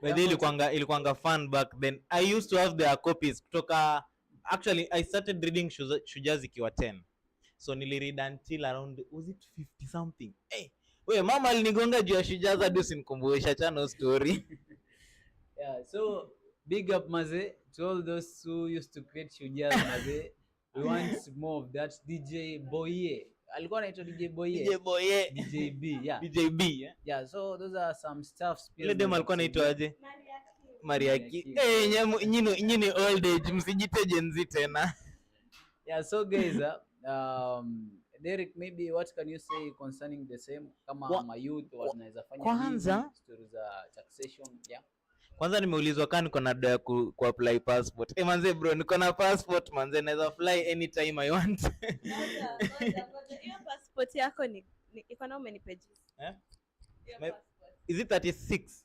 But ilikuanga fun back then. I used to have their copies kutoka, actually I started reading Shujaz ikiwa 10. So niliread until around, was it 50 something? Wewe mama alinigonga juu ya Shujaz hadi usinikumbusha chano story. Yeah, so big up maze to all those who used to create Shujaz maze. We want more of that. DJ Boye. Alikuwa anaitwa DJ Boye. DJ B, yeah. DJ B, yeah. So those are some stuff. Ile demo alikuwa anaitwa aje? Mariaki. Nyinyi old age, msijite Gen Z tena. Yeah, so guys, Derek, maybe what can you say concerning the same kama mayouth wanaweza fanya kwanza stories za taxation? Yeah. Kwanza nimeulizwa kama niko na daya ku apply passport. Manze bro, niko na passport manze, naweza fly anytime I want. Ngoja. Hiyo passport yako ni iko na how many pages? Is it 36?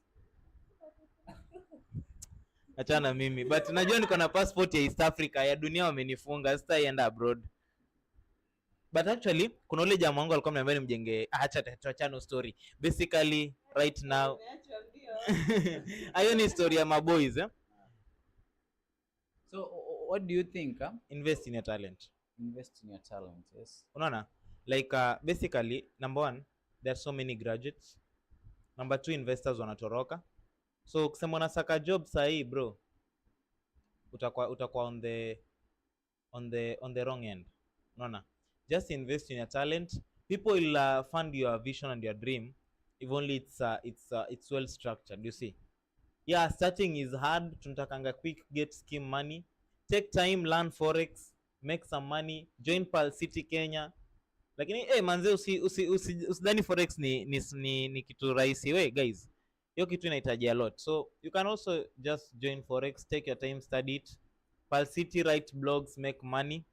Achana mimi, but najua niko na passport ya East Africa, ya dunia wamenifunga, sitaenda abroad. But actually kuna ule jamaa wangu alikuwa ananiambia nimjenge, achana story. Basically right now ayo ni story ya maboys. So what do you think? Invest in your talent. Invest in your talent, yes. Unaona? Like basically number 1, there are so many graduates. Number 2, investors wanatoroka. So kusema unasaka job sahi bro, utakuwa on the wrong end. Unaona? Just invest in your talent. People will fund your vision and your dream if only it's well structured, you see. Yeah, starting is hard. Tunatakanga quick get scheme money. Take time, learn forex, make some money, join Pal City Kenya. Lakini manze usidhani forex ni kitu rahisi. We guys, hiyo kitu inahitaji a lot. So you can also just join forex, take your time, study it. Pal City, write blogs, make money.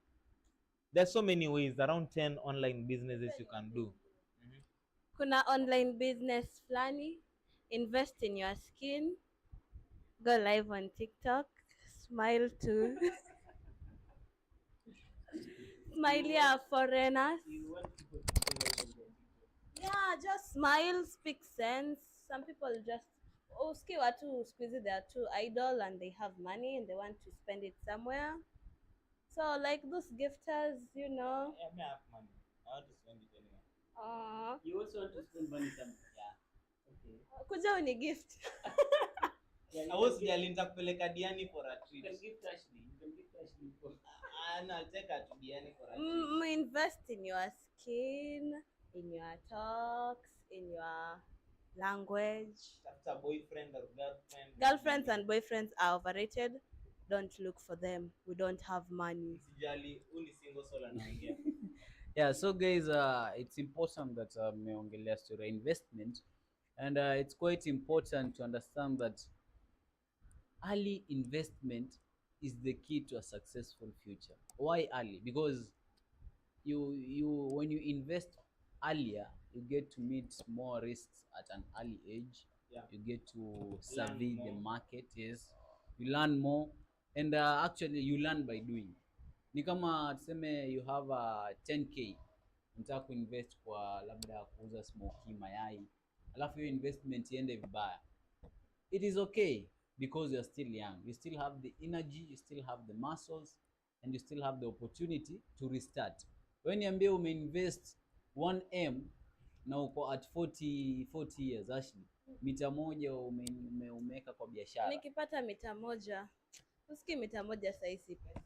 There's so many ways, around 10 online businesses you can do. Kuna online business flani, invest in your skin, go live on TikTok, smile to smile ya foreigners. You want people to feel like Yeah, just smile, speak sense. Some people just ski watu siku hizi they are too idle and they have money and they want to spend it somewhere. So like those gifters, you know. I have money. I want to spend it anywhere. you also want to spend money somewhere. Yeah. Okay. Kuja uni gift. I was nitapeleka Diani for a treat. You can give Ashley. You can give Ashley for I'll take her to Diani for a check. Invest in your skin, in your talks, in your language. After boyfriend or girlfriend. Girlfriends and boyfriends are overrated. Don't look for them. We don't have money. Usijali, uni single soul anaongea. Yeah, so guys, it's important that mmeongelea story ya investment, and it's quite important to understand that early investment is the key to a successful future. Why early? Because you when you invest earlier, you get to meet more risks at an early age. Yeah. You get to Learn survey the more. market. Yes, you learn more, and actually you learn by doing. Ni kama tuseme you have 10k, unataka kuinvest kwa labda kuuza smoky mayai, alafu hiyo investment iende vibaya. It is okay because you're still young. You still have the energy, you still have the muscles, and you still have the opportunity to restart. When niambie umeinvest 1M na uko at 40 years, actually mita moja umeweka kwa biashara. Nikipata mita moja, usikii mita moja sasa si pesa.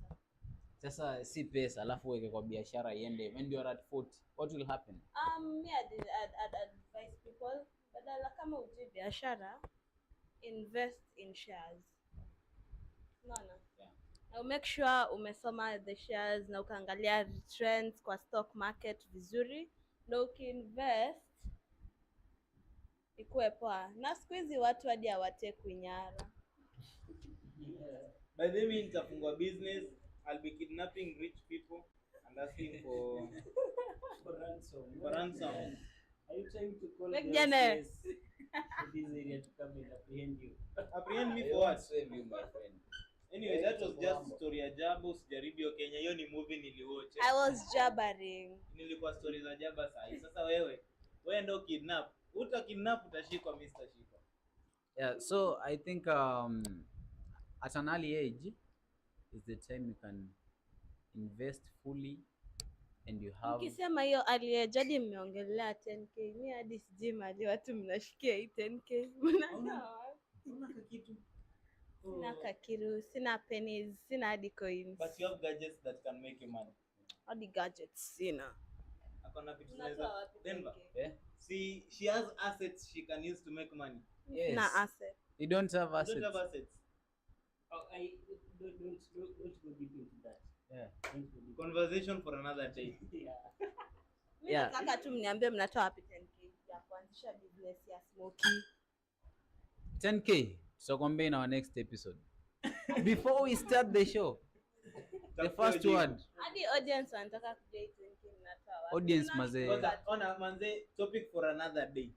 Sasa si pesa, alafu weke kwa biashara iende. When you are at 40, what will happen? Me I'd advise people, badala kama ujui biashara, invest in shares. Unaona? Yeah. Now make sure umesoma the shares na ukaangalia trends kwa stock market vizuri, na ukiinvest ikuwe poa. Na siku hizi watu hadi hawatekwi nyara. By the way, nitafungua business. I'll be kidnapping rich people and asking for ransom. Are you trying to call Like the Jane. OCS to this area to come and apprehend you? Apprehend me I for won't what? save you, my friend. Anyway, that was just story ya Jabo. Sijaribu hiyo Kenya. Hiyo ni movie niliwatch. I was jabbering. Nilikuwa story za Jaba sahi. Sasa wewe ndio kidnap. Uta kidnap utashikwa Mr. Shiko. Yeah, so I think at an early age is the time you can invest fully, and you have Mkisema hiyo aliyejadi mmeongelea 10k. Mimi hadi sijui mali watu mnashikia hii 10k. Mnatoa. Una kakitu. Sina kakiru, sina pennies, sina hadi coins. But you have gadgets that can make you money. Hadi gadgets sina. Akona vitu Unatoa zinaweza wapi Denver. 10K? yeah? See, she has assets she can use to make money. Yes. Sina asset. You don't have You assets. don't have assets. Oh, don't go deep into that. Yeah. Don't go deep. Conversation for another day. Yeah. Mimi Yeah. nataka tu mniambie mnatoa wapi 10k ya kuanzisha business ya smoky. 10k. Tutakwambia in our next episode. Before we start the show, the first word. Hadi audience wanataka kujua hii 10k mnatoa wapi. Audience Sina mazee. kitu. Ona manze, topic for another day.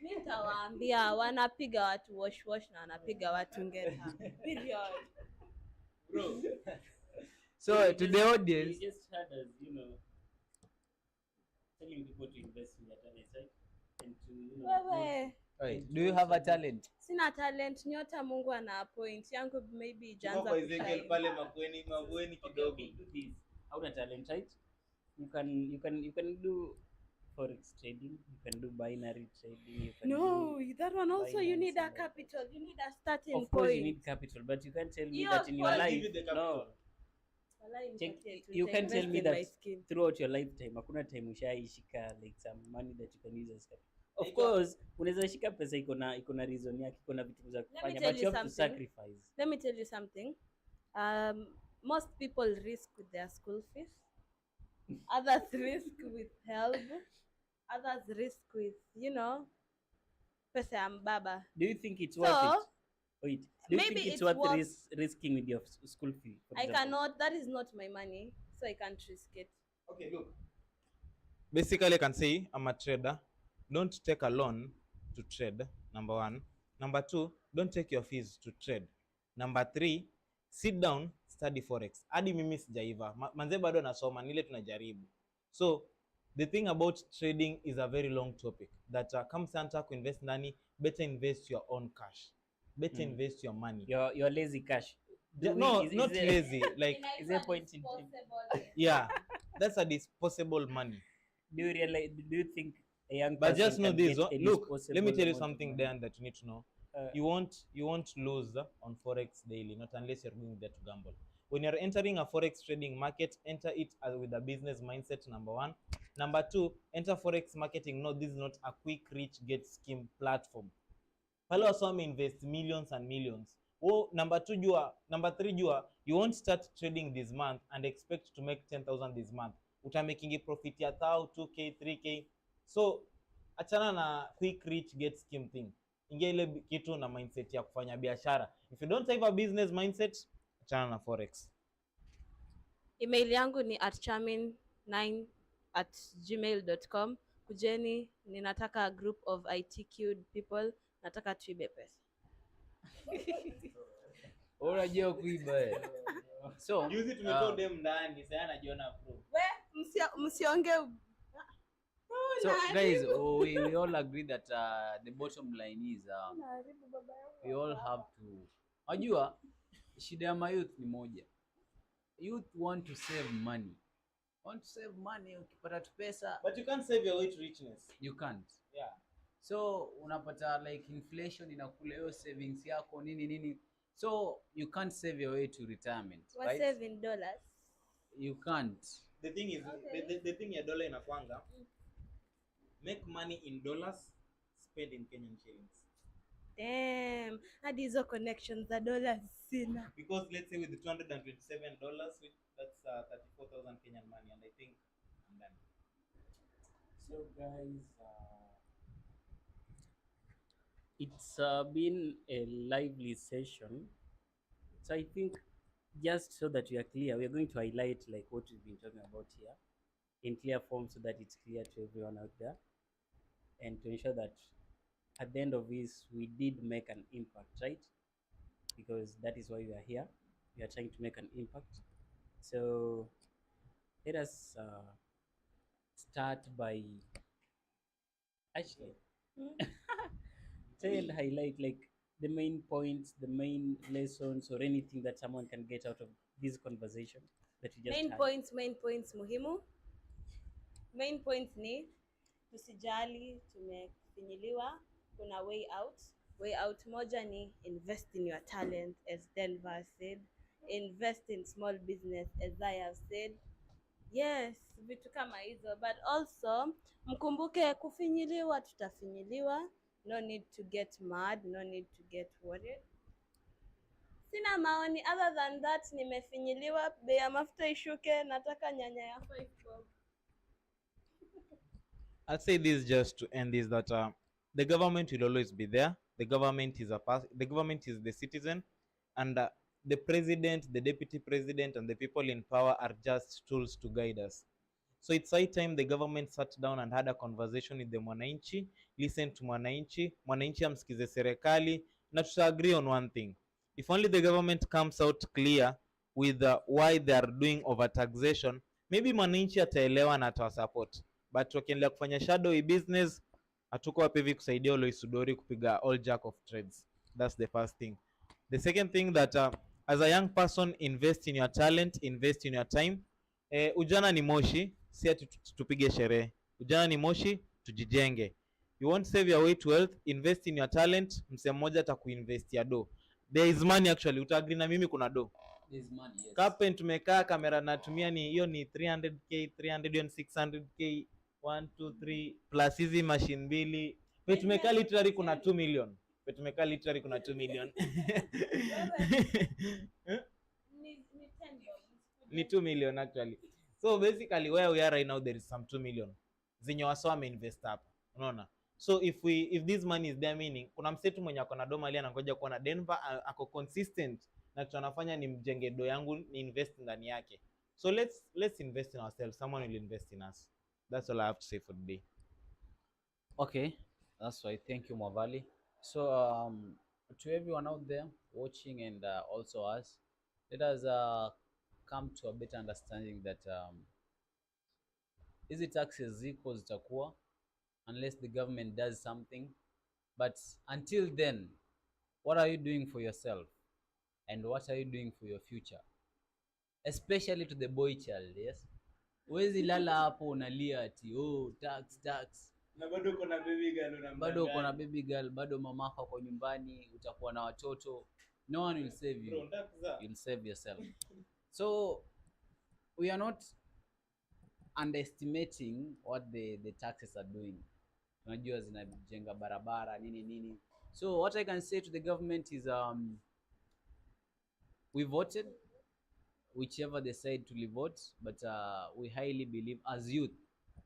Mimi nitawaambia wanapiga watu wash na wanapiga watu ngeta. Period. Bro, So to the You audience, just heard us, telling people to invest in their talent, right? And to, Wewe, wait, do you have a talent? sina talent, nyota Mungu ana point. Yangu maybe tuko ijaanza kwa Ezekiel kushine. pale mavueni okay, kidogo. okay, do this. Hauna talent, right? You can do forex trading. You can do binary trading. You can No, do, that one also you need a finance and all capital. You need a starting of course, you point. need capital, but you can't tell me Yo, that in your I'll life. give you the capital. No, Walai check, nipatie tu, you can nitainvest tell me in that my skin. throughout your lifetime hakuna time ushaishika like some money that you can use as capital. Of Haiko- course unaweza shika pesa iko na reason yake, iko na vitu za kufanya, tell but you you have to something. sacrifice. Let me tell you something. Most people risk with their school fees. Others risk with help. Others risk with, pesa ya mbaba. Do you think it's So, worth it? Wait, do you maybe think it's it's worth worth- risking with your school fee? For I example? cannot, that is not my money, so I can't risk it. Okay, look. Basically, I can say I'm a trader. Don't take a loan to trade, number one. Number two, don't take your fees to trade. Number three, sit down, study forex. Hadi mimi sijaiva. Manze bado nasoma, nile tunajaribu. So, the thing about trading is a very long topic. That kama unataka kuinvest ndani, better invest your own cash. Better invest your money. Your lazy cash. Yeah, Do no, we- is not there- lazy. Like, Is there a point in time? Disposable. yeah, that's a disposable money. Do you think a young But person just know can this. get a Look, let me disposable tell you amount of something, money? Dan, that you need to know. you won't lose on forex daily, not unless you're going there to gamble. When you're entering a forex trading market, enter it with a business mindset, number one. Number two, enter forex marketing. No, this is not a quick rich get scheme platform. Pale wasa wameinvest millions and millions. Number three, jua you won't start trading this month and expect to make 10,000 this month. Utamaking profit ya 2k 3k. So achana na quick rich get scheme thing, ingia ile kitu na mindset ya kufanya biashara. If you don't have a business mindset, achana na forex. Email yangu ni atchamin9@gmail.com. Kujeni, ninataka a group of ITQ'd people, nataka tuibe pesa. Unajua kuiba so Juzi tumetoa dem ndani, sasa anajiona pro. Msionge. So guys, we all agree that the bottom line is we all have to, unajua shida ya mayouth ni moja. Youth want to save money. Ukipata tu pesa, But you can't save your way to richness. you can't. Yeah. So unapata like inflation inakula hiyo savings yako nini. So you can't save your way to retirement, We're right? saving dollars. You can't. The thing is, the thing ya dollar inakwanga, make money in dollars, spend in Kenyan shillings. Damn, hadi hizo connections za dollars sina. Because let's say with the $227, that's 34,000 Kenyan money, and I think I'm done. So guys, it's been a lively session. So I think just so that we are clear, we are going to highlight like what we've been talking about here in clear form so that it's clear to everyone out there, and to ensure that at the end of this we did make an impact, right? Because that is why we are here. We are trying to make an impact. So let us start by actually try and highlight like the main points, the main lessons, or anything that someone can get out of this conversation that we just Main had. points muhimu. Main points ni tusijali tumefinyiliwa, kuna way out. Way out moja ni invest in your talent, as Denver said. Invest in small business, as I have said. Yes, vitu kama hizo, but also mkumbuke kufinyiliwa tutafinyiliwa. No need to get mad, no need to get worried. Sina maoni other than that, nimefinyiliwa, bei ya mafuta ishuke, nataka nyanya ya 5 bob. I'll say this just to end is that the government will always be there. The government is the government is the citizen, and the president, the deputy president, and the people in power are just tools to guide us. So it's high time the government sat down and had a conversation with the mwananchi, listen to mwananchi amsikize serikali, na tuta agree on one thing. If only the government comes out clear with why they are doing overtaxation, maybe mwananchi ataelewa na atawasupport. But wakiendelea kufanya shadowy business, hatuko hapa hivi kusaidia Olois Sudori kupiga all jack of trades. That's the first thing. The second thing that as a young person, invest in your talent, invest in your time. Ujana ni moshi, si ati tupige sherehe. Ujana ni moshi, tujijenge. You want save your way to wealth, invest in your talent. Mse mmoja atakuinvest ya do. There is money actually. Utaagree na mimi kuna do. There is money, yes. Kapen tumekaa, kamera natumia ni hiyo ni 300k, 300 hiyo ni 600k, 1 2 3 plus hizi machine mbili. Tumekaa literally kuna 2 million. Tumekaa literally kuna 2 million. Ni 2 million actually. So basically where we are right now, there is some 2 million zenye wasa wameinvest hapa, unaona. So if this money is there, meaning kuna msetu mwenye ako na do mali anangoja kuona Denver ako consistent na tunafanya ni mjenge do yangu ni invest ndani yake. So let's invest in ourselves. Someone will invest in us. That's all I have to say for today. Okay, that's why. Thank you, Mwavali. So to everyone out there watching and also us, let us come to a better understanding that hizi taxes ziko zitakuwa unless the government does something, but until then, what are you doing for yourself and what are you doing for your future, especially to the boy child? Yes, huwezi lala hapo unalia ati oh tax. Na bado uko na baby girl bado uko na unamdanganya. baby girl, bado mamako ako nyumbani, utakuwa na watoto, no one will save Bro, you, unataka kuzaa? you'll save yourself. So we are not underestimating what the taxes are doing. Unajua zinajenga barabara nini nini. So what I can say to the government is we voted whichever they said to vote, but we highly believe as youth,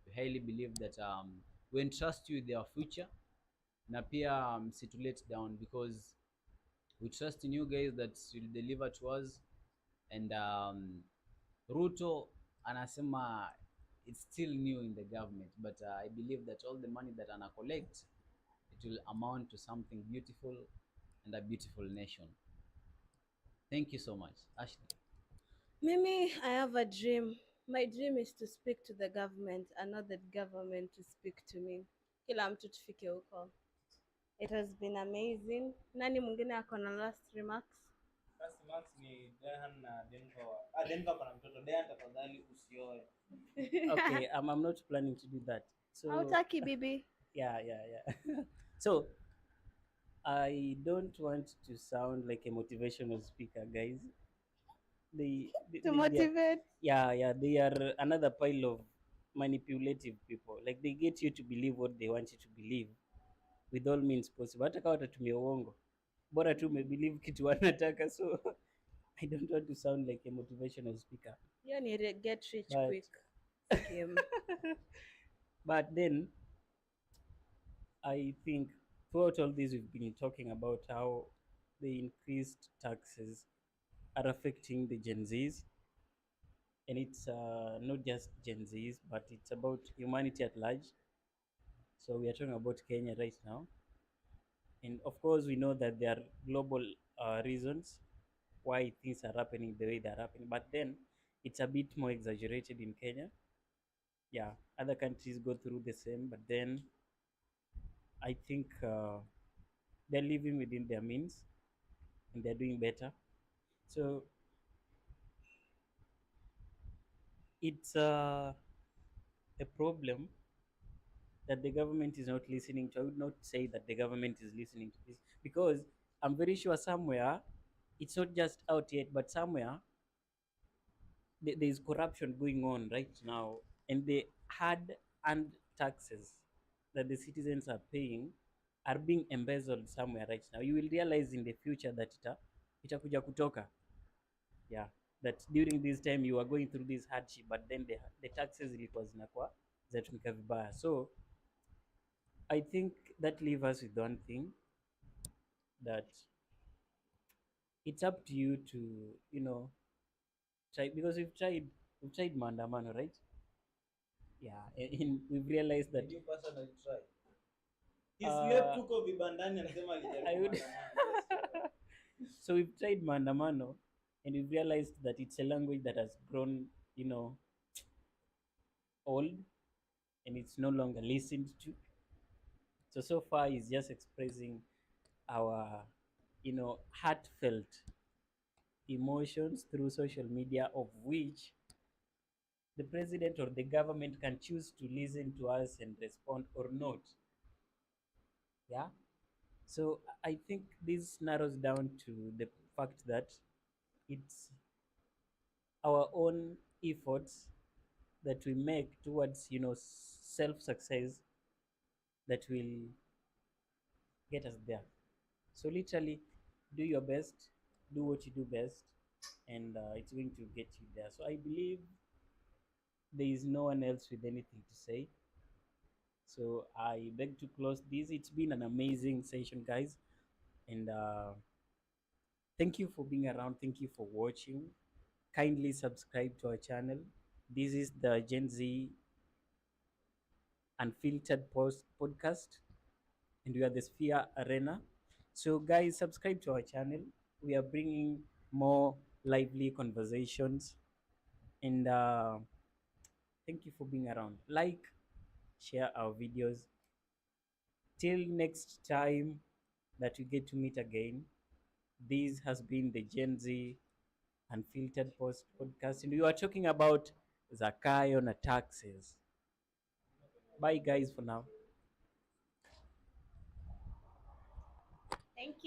we highly believe that we entrust you with our future, na pia to let down, because we trust in you guys that you'll deliver to us. And Ruto anasema it's still new in the government, but I believe that all the money that ana collect, it will amount to something beautiful and a beautiful nation. Thank you so much, Ashley. Mimi, I have a dream. My dream is to speak to the government and not the government to speak to me. Kila mtu tufike huko. It has been amazing. Nani mwingine ako na last remarks? First Max ni Dehan na Denver. Ah, Denver kuna mtoto. Dehan tafadhali usioe. Okay, I'm not planning to do that. So Hautaki bibi? yeah. So I don't want to sound like a motivational speaker, guys. To They are, motivate? yeah, they are another pile of manipulative people. Like they get you to believe what they want you to believe with all means possible. Hata kama watatumia uongo, bora tu umebelieve kitu wanataka. So I don't want to sound like a motivational speaker. Hiyo ni get rich But quick scheme. but then I think throughout all this we've been talking about how the increased taxes are affecting the Gen Zs, and it's not just Gen Zs, but it's about humanity at large. So we are talking about Kenya right now, and of course we know that there are global reasons why things are happening the way they are happening, but then it's a bit more exaggerated in Kenya. Yeah, other countries go through the same, but then I think they're living within their means and they're doing better. So it's a problem that the government is not listening to. I would not say that the government is listening to this, because I'm very sure somewhere it's not just out yet, but somewhere there is corruption going on right now, and the hard earned taxes that the citizens are paying are being embezzled somewhere right now. You will realize in the future that itakuja kutoka. Yeah, that during this time you are going through this hardship, but then the taxes zilikuwa zinakuwa zinatumika vibaya. So I think that leaves us with one thing, that it's up to you to, try, because we've tried maandamano, right? Yeah, and we've realized that Did you personally try? He Uh, slept huko vibandani anasema I alijaribu would maandamano. so we've tried maandamano, and we've realized that it's a language that has grown, old, and it's no longer listened to. So far it's just expressing our, heartfelt emotions through social media, of which the president or the government can choose to listen to us and respond or not. Yeah. So I think this narrows down to the fact that it's our own efforts that we make towards, self success, that will get us there. So literally, do your best, do what you do best, and it's going to get you there. So I believe there is no one else with anything to say. So I beg to close this. It's been an amazing session, guys, and thank you for being around. Thank you for watching. Kindly subscribe to our channel. This is the Gen Z Unfiltered podcast, and we are the Sphere Arena. So, guys, subscribe to our channel. We are bringing more lively conversations, and thank you for being around. Like, share our videos. Till next time that we get to meet again, this has been the Gen Z Unfiltered podcast, and we are talking about Zakayo na taxes. Bye, guys, for now. Thank you.